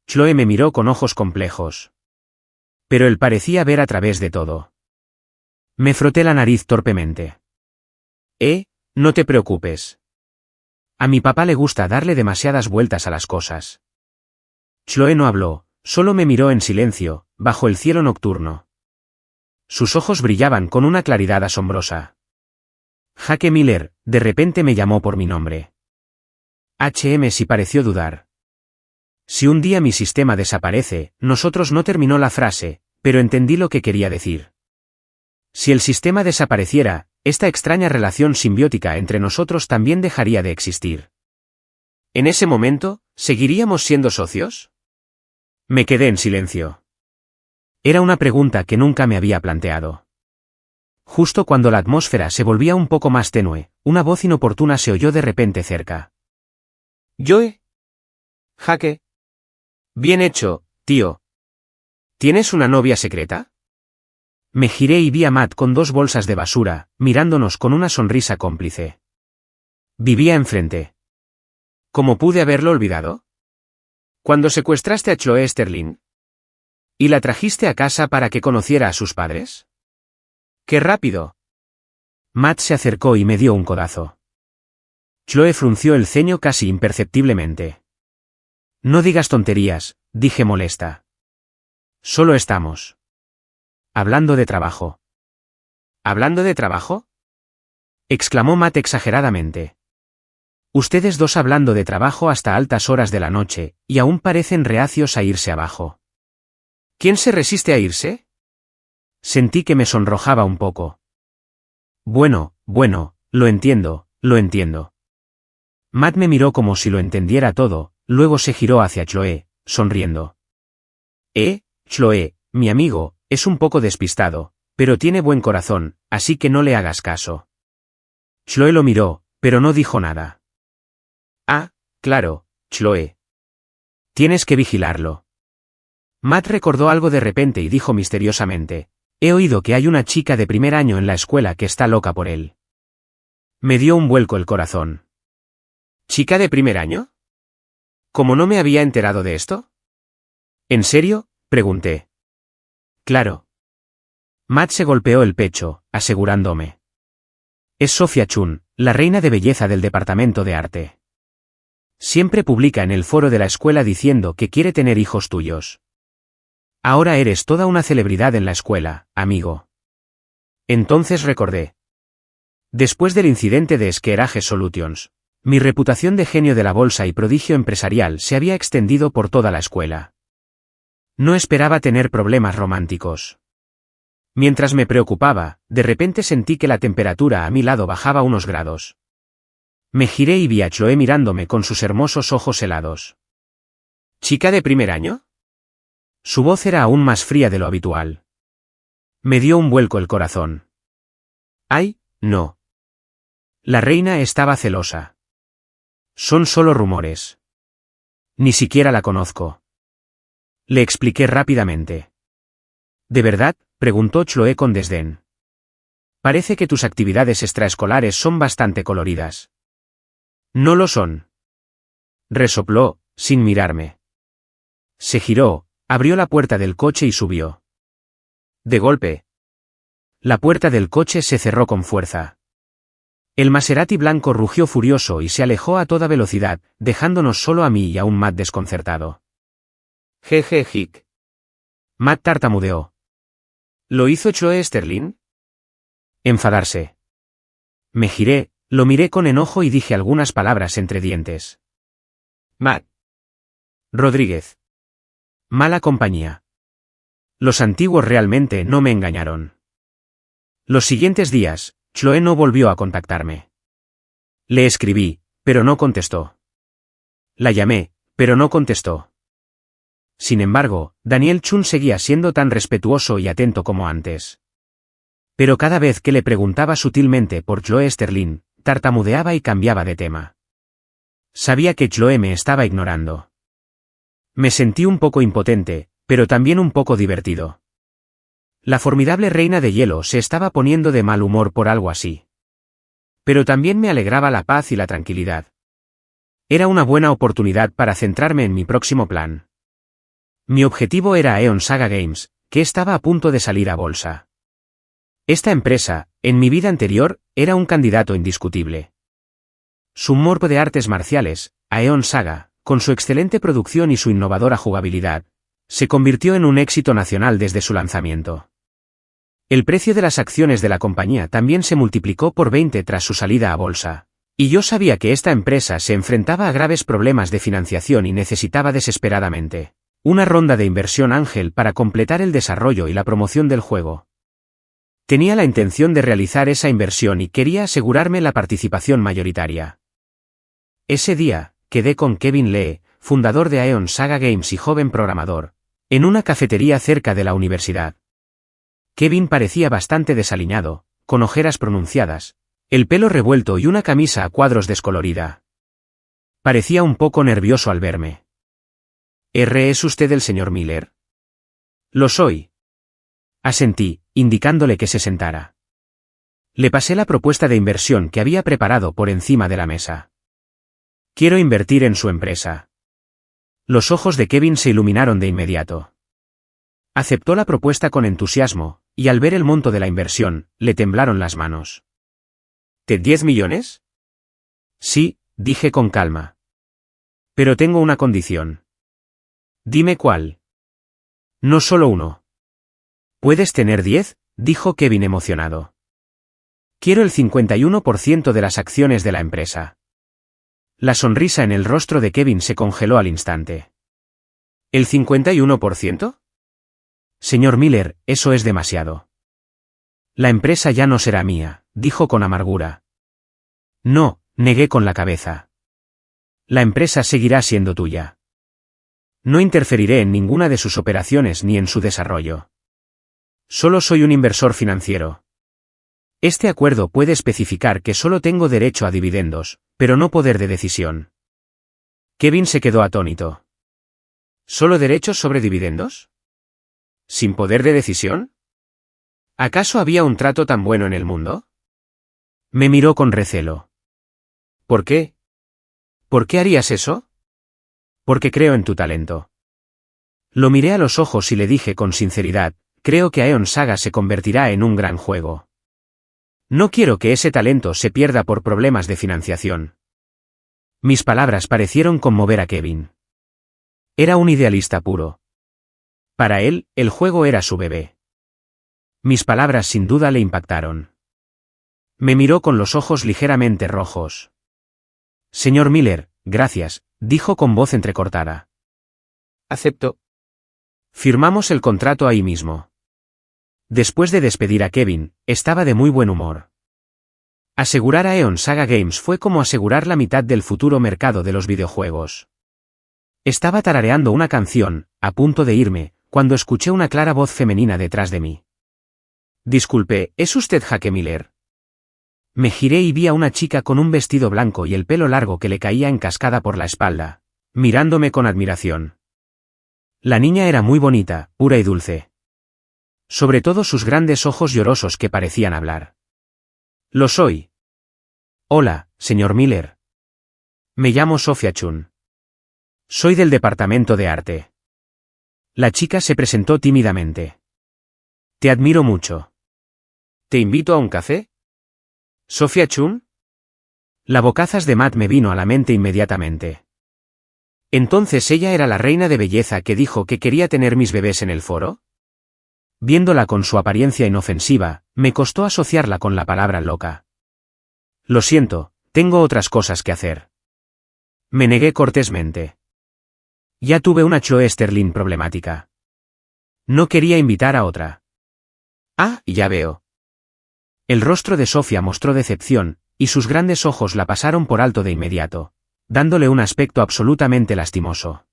Chloe me miró con ojos complejos. Pero él parecía ver a través de todo. Me froté la nariz torpemente. No te preocupes. A mi papá le gusta darle demasiadas vueltas a las cosas. Chloe no habló, solo me miró en silencio, bajo el cielo nocturno. Sus ojos brillaban con una claridad asombrosa. Jake Miller, de repente me llamó por mi nombre. Si pareció dudar. Si un día mi sistema desaparece, nosotros no terminó la frase, pero entendí lo que quería decir. Si el sistema desapareciera, esta extraña relación simbiótica entre nosotros también dejaría de existir. ¿En ese momento, seguiríamos siendo socios? Me quedé en silencio. Era una pregunta que nunca me había planteado. Justo cuando la atmósfera se volvía un poco más tenue, una voz inoportuna se oyó de repente cerca. ¿Joe? Jake. Bien hecho, tío. ¿Tienes una novia secreta? Me giré y vi a Matt con 2 bolsas de basura, mirándonos con una sonrisa cómplice. Vivía enfrente. ¿Cómo pude haberlo olvidado? ¿Cuando secuestraste a Chloe Sterling? ¿Y la trajiste a casa para que conociera a sus padres? ¡Qué rápido! Matt se acercó y me dio un codazo. Chloe frunció el ceño casi imperceptiblemente. No digas tonterías, dije molesta. Solo estamos hablando de trabajo. ¿Hablando de trabajo? Exclamó Matt exageradamente. Ustedes dos hablando de trabajo hasta altas horas de la noche, y aún parecen reacios a irse abajo. ¿Quién se resiste a irse? Sentí que me sonrojaba un poco. Bueno, lo entiendo, lo entiendo. Matt me miró como si lo entendiera todo, luego se giró hacia Chloe, sonriendo. Chloe, mi amigo, es un poco despistado, pero tiene buen corazón, así que no le hagas caso. Chloe lo miró, pero no dijo nada. Ah, claro, Chloe. Tienes que vigilarlo. Matt recordó algo de repente y dijo misteriosamente, he oído que hay una chica de primer año en la escuela que está loca por él. Me dio un vuelco el corazón. ¿Chica de primer año? ¿Cómo no me había enterado de esto? ¿En serio?, pregunté. Claro. Matt se golpeó el pecho, asegurándome. Es Sofia Chun, la reina de belleza del departamento de arte. Siempre publica en el foro de la escuela diciendo que quiere tener hijos tuyos. Ahora eres toda una celebridad en la escuela, amigo. Entonces recordé. Después del incidente de Square Solutions, mi reputación de genio de la bolsa y prodigio empresarial se había extendido por toda la escuela. No esperaba tener problemas románticos. Mientras me preocupaba, de repente sentí que la temperatura a mi lado bajaba unos grados. Me giré y vi a Chloe mirándome con sus hermosos ojos helados. ¿Chica de primer año? Su voz era aún más fría de lo habitual. Me dio un vuelco el corazón. ¡Ay, no! La reina estaba celosa. Son solo rumores. Ni siquiera la conozco. Le expliqué rápidamente. ¿De verdad?, preguntó Chloe con desdén. Parece que tus actividades extraescolares son bastante coloridas. No lo son. Resopló, sin mirarme. Se giró, abrió la puerta del coche y subió. De golpe. La puerta del coche se cerró con fuerza. El Maserati blanco rugió furioso y se alejó a toda velocidad, dejándonos solo a mí y a un Matt desconcertado. Jeje. Matt tartamudeó. ¿Lo hizo Chloe Sterling? Enfadarse. Me giré, lo miré con enojo y dije algunas palabras entre dientes. Matt. Rodríguez. Mala compañía. Los antiguos realmente no me engañaron. Los siguientes días, Chloe no volvió a contactarme. Le escribí, pero no contestó. La llamé, pero no contestó. Sin embargo, Daniel Chun seguía siendo tan respetuoso y atento como antes. Pero cada vez que le preguntaba sutilmente por Chloe Sterling, tartamudeaba y cambiaba de tema. Sabía que Chloe me estaba ignorando. Me sentí un poco impotente, pero también un poco divertido. La formidable reina de hielo se estaba poniendo de mal humor por algo así. Pero también me alegraba la paz y la tranquilidad. Era una buena oportunidad para centrarme en mi próximo plan. Mi objetivo era Aeon Saga Games, que estaba a punto de salir a bolsa. Esta empresa, en mi vida anterior, era un candidato indiscutible. Su morbo de artes marciales, Aeon Saga, con su excelente producción y su innovadora jugabilidad, se convirtió en un éxito nacional desde su lanzamiento. El precio de las acciones de la compañía también se multiplicó por 20 tras su salida a bolsa, y yo sabía que esta empresa se enfrentaba a graves problemas de financiación y necesitaba desesperadamente una ronda de inversión ángel para completar el desarrollo y la promoción del juego. Tenía la intención de realizar esa inversión y quería asegurarme la participación mayoritaria. Ese día, quedé con Kevin Lee, fundador de Aeon Saga Games y joven programador, en una cafetería cerca de la universidad. Kevin parecía bastante desaliñado, con ojeras pronunciadas, el pelo revuelto y una camisa a cuadros descolorida. Parecía un poco nervioso al verme. ¿Es usted el señor Miller? Lo soy. Asentí, indicándole que se sentara. Le pasé la propuesta de inversión que había preparado por encima de la mesa. Quiero invertir en su empresa. Los ojos de Kevin se iluminaron de inmediato. Aceptó la propuesta con entusiasmo, y al ver el monto de la inversión, le temblaron las manos. ¿De 10 millones? Sí, dije con calma. Pero tengo una condición. Dime cuál. No solo uno. ¿Puedes tener 10? Dijo Kevin emocionado. Quiero el 51% de las acciones de la empresa. La sonrisa en el rostro de Kevin se congeló al instante. ¿El 51%? Señor Miller, eso es demasiado. La empresa ya no será mía, dijo con amargura. No, negué con la cabeza. La empresa seguirá siendo tuya. No interferiré en ninguna de sus operaciones ni en su desarrollo. Solo soy un inversor financiero. Este acuerdo puede especificar que solo tengo derecho a dividendos, pero no poder de decisión. Kevin se quedó atónito. ¿Solo derechos sobre dividendos? ¿Sin poder de decisión? ¿Acaso había un trato tan bueno en el mundo? Me miró con recelo. ¿Por qué? ¿Por qué harías eso? Porque creo en tu talento. Lo miré a los ojos y le dije con sinceridad, creo que Aeon Saga se convertirá en un gran juego. No quiero que ese talento se pierda por problemas de financiación. Mis palabras parecieron conmover a Kevin. Era un idealista puro. Para él, el juego era su bebé. Mis palabras sin duda le impactaron. Me miró con los ojos ligeramente rojos. Señor Miller, gracias, dijo con voz entrecortada. Acepto. Firmamos el contrato ahí mismo. Después de despedir a Kevin, estaba de muy buen humor. Asegurar a Eon Saga Games fue como asegurar la mitad del futuro mercado de los videojuegos. Estaba tarareando una canción, a punto de irme, cuando escuché una clara voz femenina detrás de mí. Disculpe, ¿es usted Jaque Miller? Me giré y vi a una chica con un vestido blanco y el pelo largo que le caía en cascada por la espalda, mirándome con admiración. La niña era muy bonita, pura y dulce. Sobre todo sus grandes ojos llorosos que parecían hablar. Lo soy. Hola, señor Miller. Me llamo Sofia Chun. Soy del departamento de arte. La chica se presentó tímidamente. Te admiro mucho. ¿Te invito a un café? ¿Sofia Chun? La bocazas de Matt me vino a la mente inmediatamente. ¿Entonces ella era la reina de belleza que dijo que quería tener mis bebés en el foro? Viéndola con su apariencia inofensiva, me costó asociarla con la palabra loca. Lo siento, tengo otras cosas que hacer. Me negué cortésmente. Ya tuve una Chloe Sterling problemática. No quería invitar a otra. Ah, ya veo. El rostro de Sofía mostró decepción, y sus grandes ojos la pasaron por alto de inmediato, dándole un aspecto absolutamente lastimoso.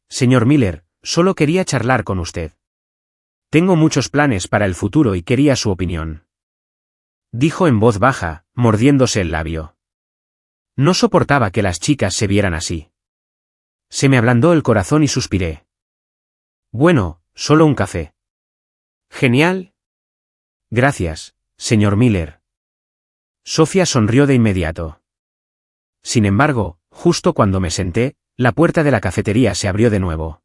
Señor Miller, solo quería charlar con usted. Tengo muchos planes para el futuro y quería su opinión. Dijo en voz baja, mordiéndose el labio. No soportaba que las chicas se vieran así. Se me ablandó el corazón y suspiré. Bueno, solo un café. Genial. Gracias, señor Miller. Sofía sonrió de inmediato. Sin embargo, justo cuando me senté, la puerta de la cafetería se abrió de nuevo.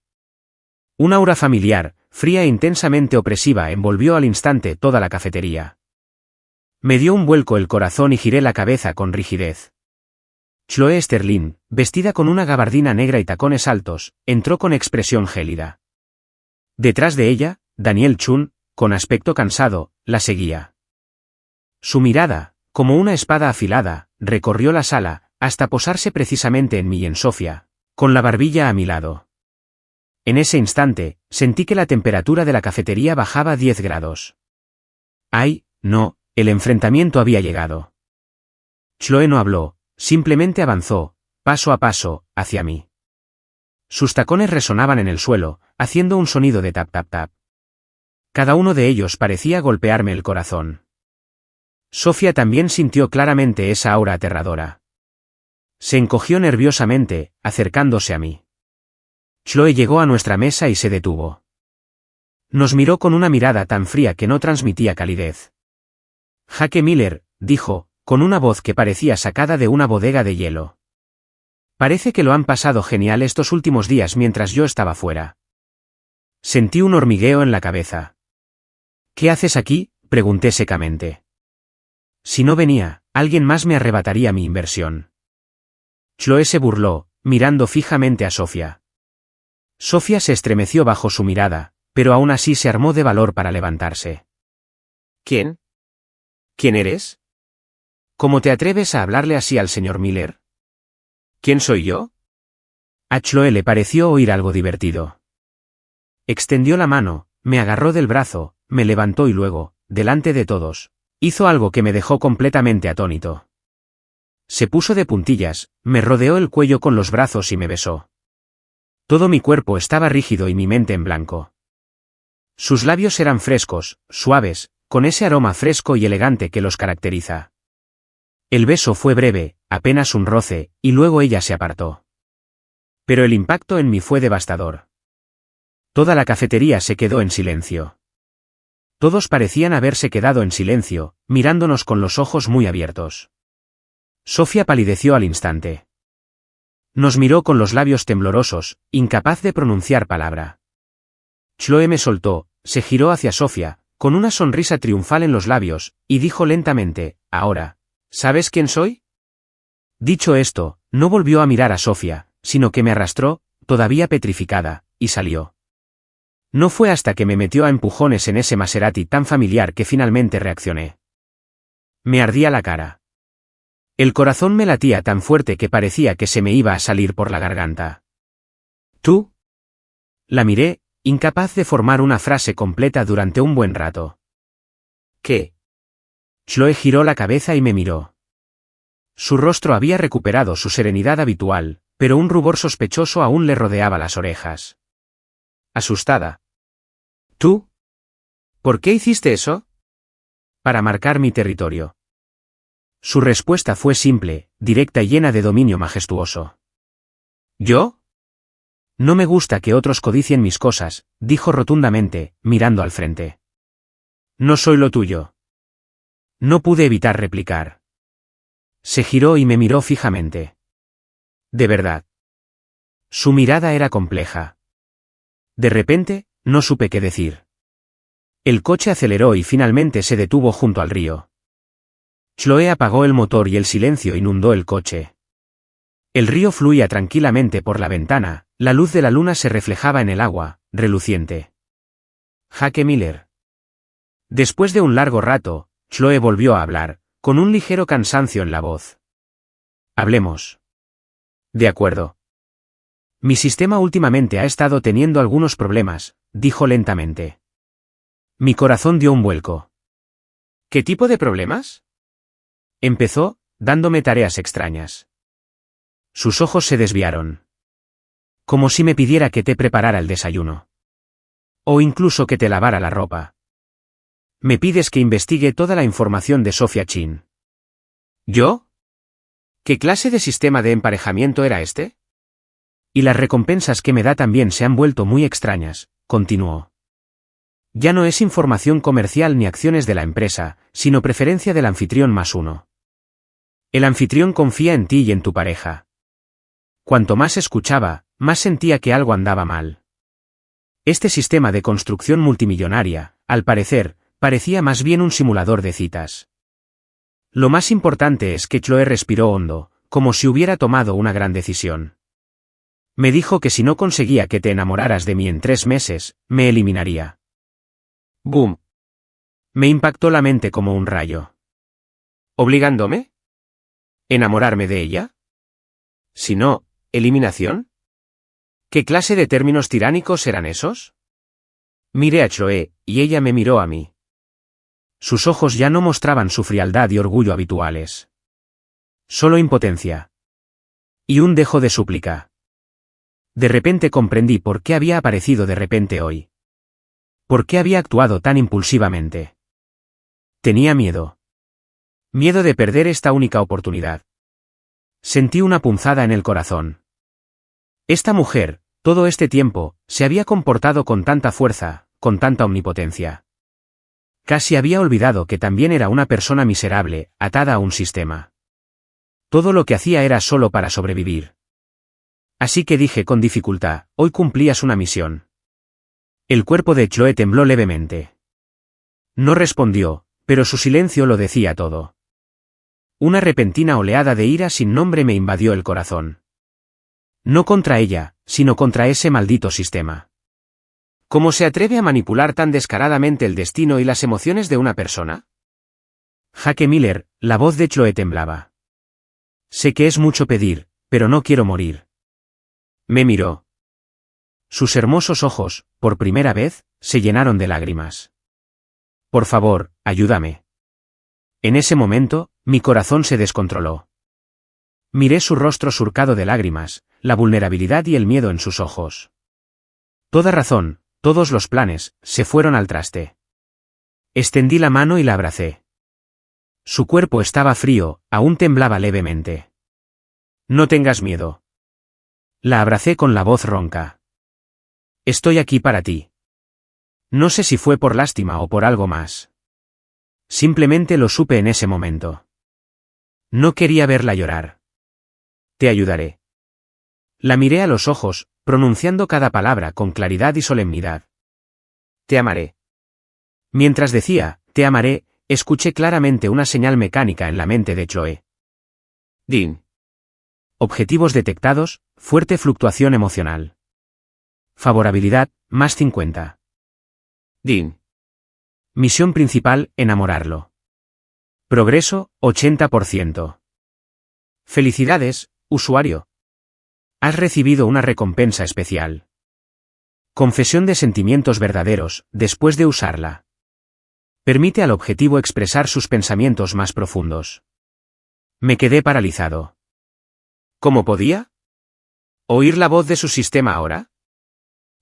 Un aura familiar, fría e intensamente opresiva envolvió al instante toda la cafetería. Me dio un vuelco el corazón y giré la cabeza con rigidez. Chloe Sterling, vestida con una gabardina negra y tacones altos, entró con expresión gélida. Detrás de ella, Daniel Chun, con aspecto cansado, la seguía. Su mirada, como una espada afilada, recorrió la sala, hasta posarse precisamente en mí y en Sofía, con la barbilla a mi lado. En ese instante, sentí que la temperatura de la cafetería bajaba 10 grados. ¡Ay, no! El enfrentamiento había llegado. Chloe no habló, simplemente avanzó, paso a paso, hacia mí. Sus tacones resonaban en el suelo, haciendo un sonido de tap tap tap. Cada uno de ellos parecía golpearme el corazón. Sofía también sintió claramente esa aura aterradora. Se encogió nerviosamente, acercándose a mí. Chloe llegó a nuestra mesa y se detuvo. Nos miró con una mirada tan fría que no transmitía calidez. Jaque Miller, dijo, con una voz que parecía sacada de una bodega de hielo. Parece que lo han pasado genial estos últimos días mientras yo estaba fuera. Sentí un hormigueo en la cabeza. ¿Qué haces aquí?, pregunté secamente. Si no venía, alguien más me arrebataría mi inversión. Chloe se burló, mirando fijamente a Sofía. Sofía se estremeció bajo su mirada, pero aún así se armó de valor para levantarse. ¿Quién? ¿Quién eres? ¿Cómo te atreves a hablarle así al señor Miller? ¿Quién soy yo? A Chloe le pareció oír algo divertido. Extendió la mano, me agarró del brazo, me levantó y luego, delante de todos, hizo algo que me dejó completamente atónito. Se puso de puntillas, me rodeó el cuello con los brazos y me besó. Todo mi cuerpo estaba rígido y mi mente en blanco. Sus labios eran frescos, suaves, con ese aroma fresco y elegante que los caracteriza. El beso fue breve, apenas un roce, y luego ella se apartó. Pero el impacto en mí fue devastador. Toda la cafetería se quedó en silencio. Todos parecían haberse quedado en silencio, mirándonos con los ojos muy abiertos. Sofía palideció al instante. Nos miró con los labios temblorosos, incapaz de pronunciar palabra. Chloe me soltó, se giró hacia Sofía, con una sonrisa triunfal en los labios, y dijo lentamente, ahora, ¿sabes quién soy? Dicho esto, no volvió a mirar a Sofía, sino que me arrastró, todavía petrificada, y salió. No fue hasta que me metió a empujones en ese Maserati tan familiar que finalmente reaccioné. Me ardía la cara. El corazón me latía tan fuerte que parecía que se me iba a salir por la garganta. ¿Tú? La miré, incapaz de formar una frase completa durante un buen rato. ¿Qué? Chloe giró la cabeza y me miró. Su rostro había recuperado su serenidad habitual, pero un rubor sospechoso aún le rodeaba las orejas. Asustada. ¿Tú? ¿Por qué hiciste eso? Para marcar mi territorio. Su respuesta fue simple, directa y llena de dominio majestuoso. ¿Yo? No me gusta que otros codicien mis cosas, dijo rotundamente, mirando al frente. No soy lo tuyo. No pude evitar replicar. Se giró y me miró fijamente. De verdad. Su mirada era compleja. De repente, no supe qué decir. El coche aceleró y finalmente se detuvo junto al río. Chloe apagó el motor y el silencio inundó el coche. El río fluía tranquilamente por la ventana, la luz de la luna se reflejaba en el agua, reluciente. Jake Miller. Después de un largo rato, Chloe volvió a hablar, con un ligero cansancio en la voz. Hablemos. De acuerdo. Mi sistema últimamente ha estado teniendo algunos problemas, dijo lentamente. Mi corazón dio un vuelco. ¿Qué tipo de problemas? Empezó, dándome tareas extrañas. Sus ojos se desviaron. Como si me pidiera que te preparara el desayuno. O incluso que te lavara la ropa. Me pides que investigue toda la información de Sofia Chin. ¿Yo? ¿Qué clase de sistema de emparejamiento era este? Y las recompensas que me da también se han vuelto muy extrañas, continuó. Ya no es información comercial ni acciones de la empresa, sino preferencia del anfitrión +1. El anfitrión confía en ti y en tu pareja. Cuanto más escuchaba, más sentía que algo andaba mal. Este sistema de construcción multimillonaria, al parecer, parecía más bien un simulador de citas. Lo más importante es que Chloe respiró hondo, como si hubiera tomado una gran decisión. Me dijo que si no conseguía que te enamoraras de mí en 3 meses, me eliminaría. ¡Boom! Me impactó la mente como un rayo. ¿Obligándome? ¿Enamorarme de ella? Si no, ¿eliminación? ¿Qué clase de términos tiránicos eran esos? Miré a Chloe, y ella me miró a mí. Sus ojos ya no mostraban su frialdad y orgullo habituales. Solo impotencia. Y un dejo de súplica. De repente comprendí por qué había aparecido de repente hoy. ¿Por qué había actuado tan impulsivamente? Tenía miedo. Miedo de perder esta única oportunidad. Sentí una punzada en el corazón. Esta mujer, todo este tiempo, se había comportado con tanta fuerza, con tanta omnipotencia. Casi había olvidado que también era una persona miserable, atada a un sistema. Todo lo que hacía era solo para sobrevivir. Así que dije con dificultad, hoy cumplías una misión. El cuerpo de Chloe tembló levemente. No respondió, pero su silencio lo decía todo. Una repentina oleada de ira sin nombre me invadió el corazón. No contra ella, sino contra ese maldito sistema. ¿Cómo se atreve a manipular tan descaradamente el destino y las emociones de una persona? Jake Miller, la voz de Chloe temblaba. Sé que es mucho pedir, pero no quiero morir. Me miró. Sus hermosos ojos, por primera vez, se llenaron de lágrimas. Por favor, ayúdame. En ese momento, mi corazón se descontroló. Miré su rostro surcado de lágrimas, la vulnerabilidad y el miedo en sus ojos. Toda razón, todos los planes, se fueron al traste. Extendí la mano y la abracé. Su cuerpo estaba frío, aún temblaba levemente. No tengas miedo. La abracé con la voz ronca. Estoy aquí para ti. No sé si fue por lástima o por algo más. Simplemente lo supe en ese momento. No quería verla llorar. Te ayudaré. La miré a los ojos, pronunciando cada palabra con claridad y solemnidad. Te amaré. Mientras decía, te amaré, escuché claramente una señal mecánica en la mente de Chloe. Dean. Objetivos detectados, fuerte fluctuación emocional. Favorabilidad, +50. Dean. Misión principal, enamorarlo. Progreso, 80%. Felicidades, usuario. Has recibido una recompensa especial. Confesión de sentimientos verdaderos, después de usarla. Permite al objetivo expresar sus pensamientos más profundos. Me quedé paralizado. ¿Cómo podía? ¿Oír la voz de su sistema ahora?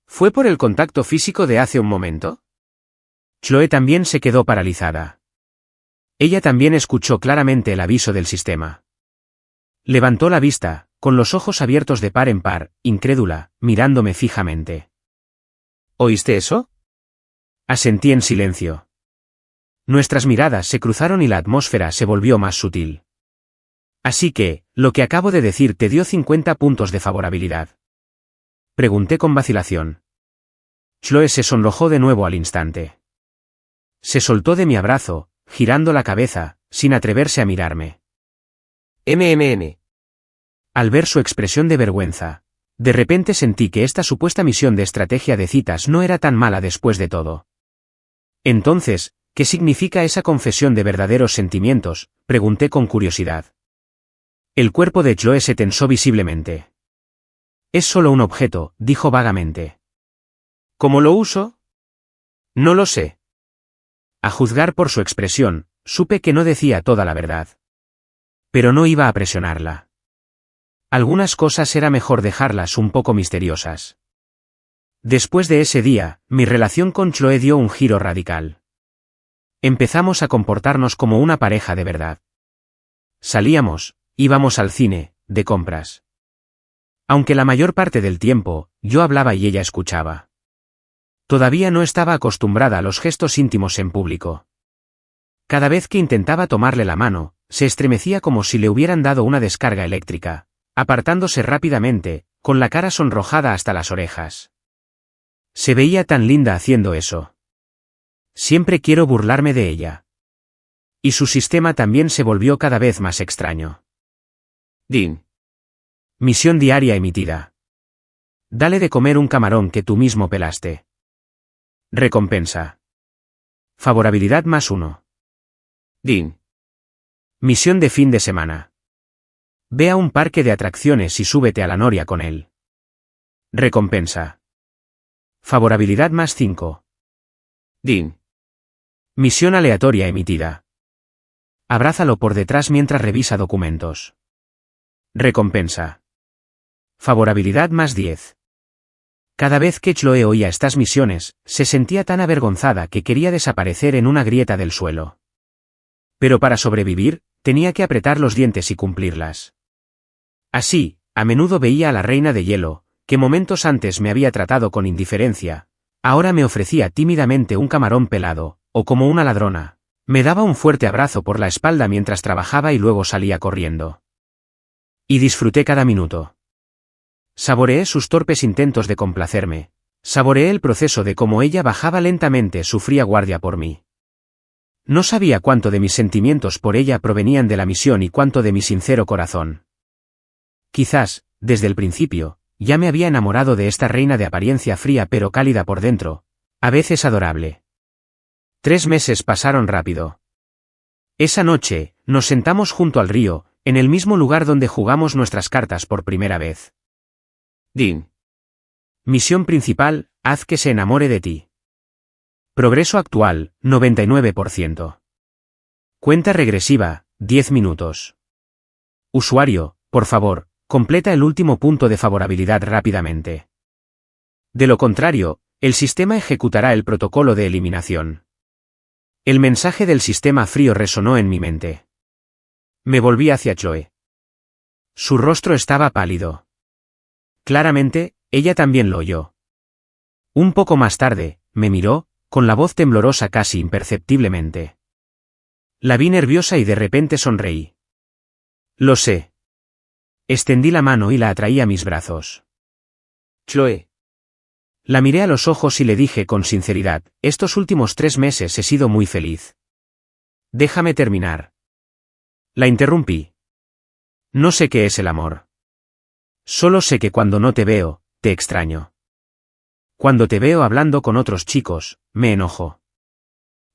¿Fue por el contacto físico de hace un momento? Chloe también se quedó paralizada. Ella también escuchó claramente el aviso del sistema. Levantó la vista, con los ojos abiertos de par en par, incrédula, mirándome fijamente. ¿Oíste eso? Asentí en silencio. Nuestras miradas se cruzaron y la atmósfera se volvió más sutil. Así que, lo que acabo de decir te dio 50 puntos de favorabilidad. Pregunté con vacilación. Chloe se sonrojó de nuevo al instante. Se soltó de mi abrazo, girando la cabeza, sin atreverse a mirarme. Al ver su expresión de vergüenza, de repente sentí que esta supuesta misión de estrategia de citas no era tan mala después de todo. Entonces, ¿qué significa esa confesión de verdaderos sentimientos?, pregunté con curiosidad. El cuerpo de Chloe se tensó visiblemente. Es solo un objeto, dijo vagamente. ¿Cómo lo uso? No lo sé. A juzgar por su expresión, supe que no decía toda la verdad. Pero no iba a presionarla. Algunas cosas era mejor dejarlas un poco misteriosas. Después de ese día, mi relación con Chloe dio un giro radical. Empezamos a comportarnos como una pareja de verdad. Salíamos, íbamos al cine, de compras. Aunque la mayor parte del tiempo, yo hablaba y ella escuchaba. Todavía no estaba acostumbrada a los gestos íntimos en público. Cada vez que intentaba tomarle la mano, se estremecía como si le hubieran dado una descarga eléctrica, apartándose rápidamente, con la cara sonrojada hasta las orejas. Se veía tan linda haciendo eso. Siempre quiero burlarme de ella. Y su sistema también se volvió cada vez más extraño. Din. Misión diaria emitida. Dale de comer un camarón que tú mismo pelaste. Recompensa. Favorabilidad +1. Din. Misión de fin de semana. Ve a un parque de atracciones y súbete a la noria con él. Recompensa. Favorabilidad +5. Din. Misión aleatoria emitida. Abrázalo por detrás mientras revisa documentos. Recompensa. Favorabilidad +10. Cada vez que Chloe oía estas misiones, se sentía tan avergonzada que quería desaparecer en una grieta del suelo. Pero para sobrevivir, tenía que apretar los dientes y cumplirlas. Así, a menudo veía a la reina de hielo, que momentos antes me había tratado con indiferencia, ahora me ofrecía tímidamente un camarón pelado, o como una ladrona, me daba un fuerte abrazo por la espalda mientras trabajaba y luego salía corriendo. Y disfruté cada minuto. Saboreé sus torpes intentos de complacerme, saboreé el proceso de cómo ella bajaba lentamente su fría guardia por mí. No sabía cuánto de mis sentimientos por ella provenían de la misión y cuánto de mi sincero corazón. Quizás, desde el principio, ya me había enamorado de esta reina de apariencia fría pero cálida por dentro, a veces adorable. 3 meses pasaron rápido. Esa noche, nos sentamos junto al río, en el mismo lugar donde jugamos nuestras cartas por primera vez. Din. Misión principal, haz que se enamore de ti. Progreso actual, 99%. Cuenta regresiva, 10 minutos. Usuario, por favor, completa el último punto de favorabilidad rápidamente. De lo contrario, el sistema ejecutará el protocolo de eliminación. El mensaje del sistema frío resonó en mi mente. Me volví hacia Chloe. Su rostro estaba pálido. Claramente, ella también lo oyó. Un poco más tarde, me miró, con la voz temblorosa casi imperceptiblemente. La vi nerviosa y de repente sonreí. Lo sé. Extendí la mano y la atraí a mis brazos. Chloe. La miré a los ojos y le dije con sinceridad, estos últimos 3 meses he sido muy feliz. Déjame terminar. La interrumpí. No sé qué es el amor. Solo sé que cuando no te veo, te extraño. Cuando te veo hablando con otros chicos, me enojo.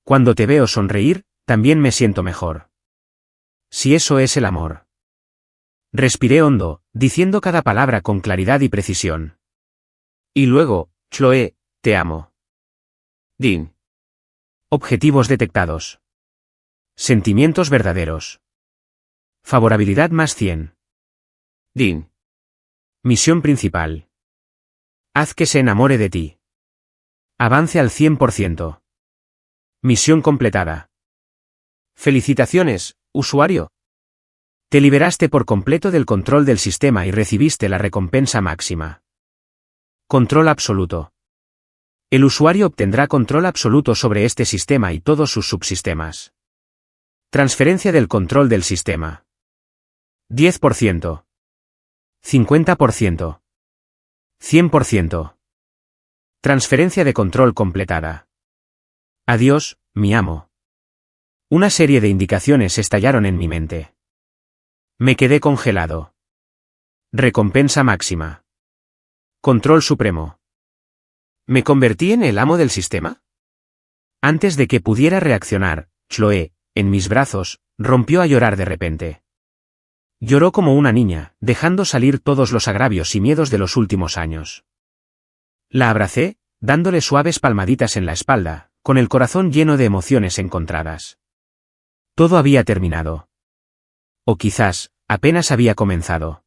Cuando te veo sonreír, también me siento mejor. Si eso es el amor. Respiré hondo, diciendo cada palabra con claridad y precisión. Y luego, Chloe, te amo. Dean. Objetivos detectados. Sentimientos verdaderos. Favorabilidad más 100. Dean. Misión principal. Haz que se enamore de ti. Avance al 100%. Misión completada. Felicitaciones, usuario. Te liberaste por completo del control del sistema y recibiste la recompensa máxima. Control absoluto. El usuario obtendrá control absoluto sobre este sistema y todos sus subsistemas. Transferencia del control del sistema. 10%. 50%. 100%. Transferencia de control completada. Adiós, mi amo. Una serie de indicaciones estallaron en mi mente. Me quedé congelado. Recompensa máxima. Control supremo. ¿Me convertí en el amo del sistema? Antes de que pudiera reaccionar, Chloe, en mis brazos, rompió a llorar de repente. Lloró como una niña, dejando salir todos los agravios y miedos de los últimos años. La abracé, dándole suaves palmaditas en la espalda, con el corazón lleno de emociones encontradas. Todo había terminado. O quizás, apenas había comenzado.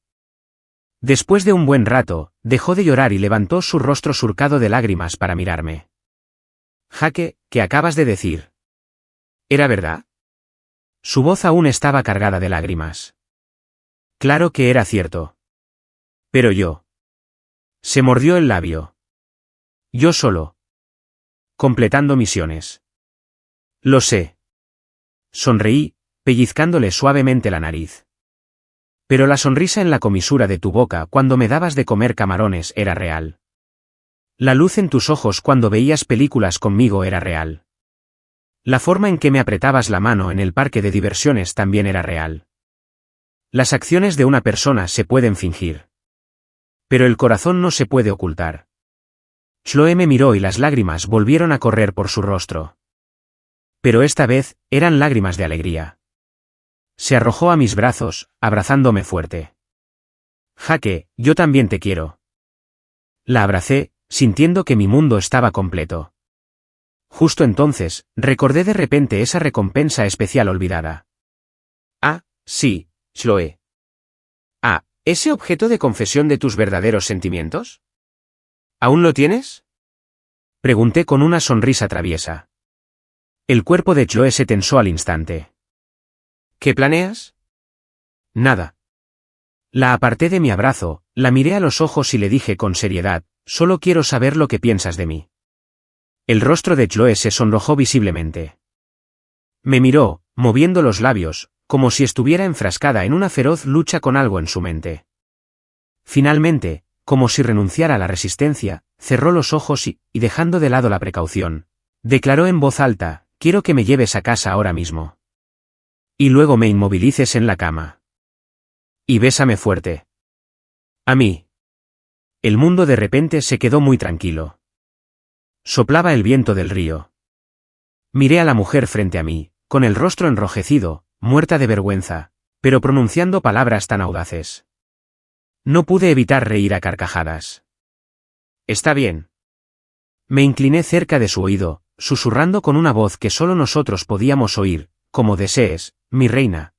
Después de un buen rato, dejó de llorar y levantó su rostro surcado de lágrimas para mirarme. Jaque, ¿qué acabas de decir? ¿Era verdad? Su voz aún estaba cargada de lágrimas. Claro que era cierto. Pero yo. Se mordió el labio. Yo solo. Completando misiones. Lo sé. Sonreí, pellizcándole suavemente la nariz. Pero la sonrisa en la comisura de tu boca cuando me dabas de comer camarones era real. La luz en tus ojos cuando veías películas conmigo era real. La forma en que me apretabas la mano en el parque de diversiones también era real. Las acciones de una persona se pueden fingir. Pero el corazón no se puede ocultar. Chloe me miró y las lágrimas volvieron a correr por su rostro. Pero esta vez, eran lágrimas de alegría. Se arrojó a mis brazos, abrazándome fuerte. Jaque, yo también te quiero. La abracé, sintiendo que mi mundo estaba completo. Justo entonces, recordé de repente esa recompensa especial olvidada. Ah, sí, Chloe. Ah, ¿ese objeto de confesión de tus verdaderos sentimientos? ¿Aún lo tienes? Pregunté con una sonrisa traviesa. El cuerpo de Chloe se tensó al instante. ¿Qué planeas? Nada. La aparté de mi abrazo, la miré a los ojos y le dije con seriedad, solo quiero saber lo que piensas de mí. El rostro de Chloe se sonrojó visiblemente. Me miró, moviendo los labios, como si estuviera enfrascada en una feroz lucha con algo en su mente. Finalmente, como si renunciara a la resistencia, cerró los ojos y, dejando de lado la precaución, declaró en voz alta, quiero que me lleves a casa ahora mismo. Y luego me inmovilices en la cama. Y bésame fuerte. A mí. El mundo de repente se quedó muy tranquilo. Soplaba el viento del río. Miré a la mujer frente a mí, con el rostro enrojecido, muerta de vergüenza, pero pronunciando palabras tan audaces. No pude evitar reír a carcajadas. Está bien. Me incliné cerca de su oído, susurrando con una voz que solo nosotros podíamos oír, como desees, mi reina,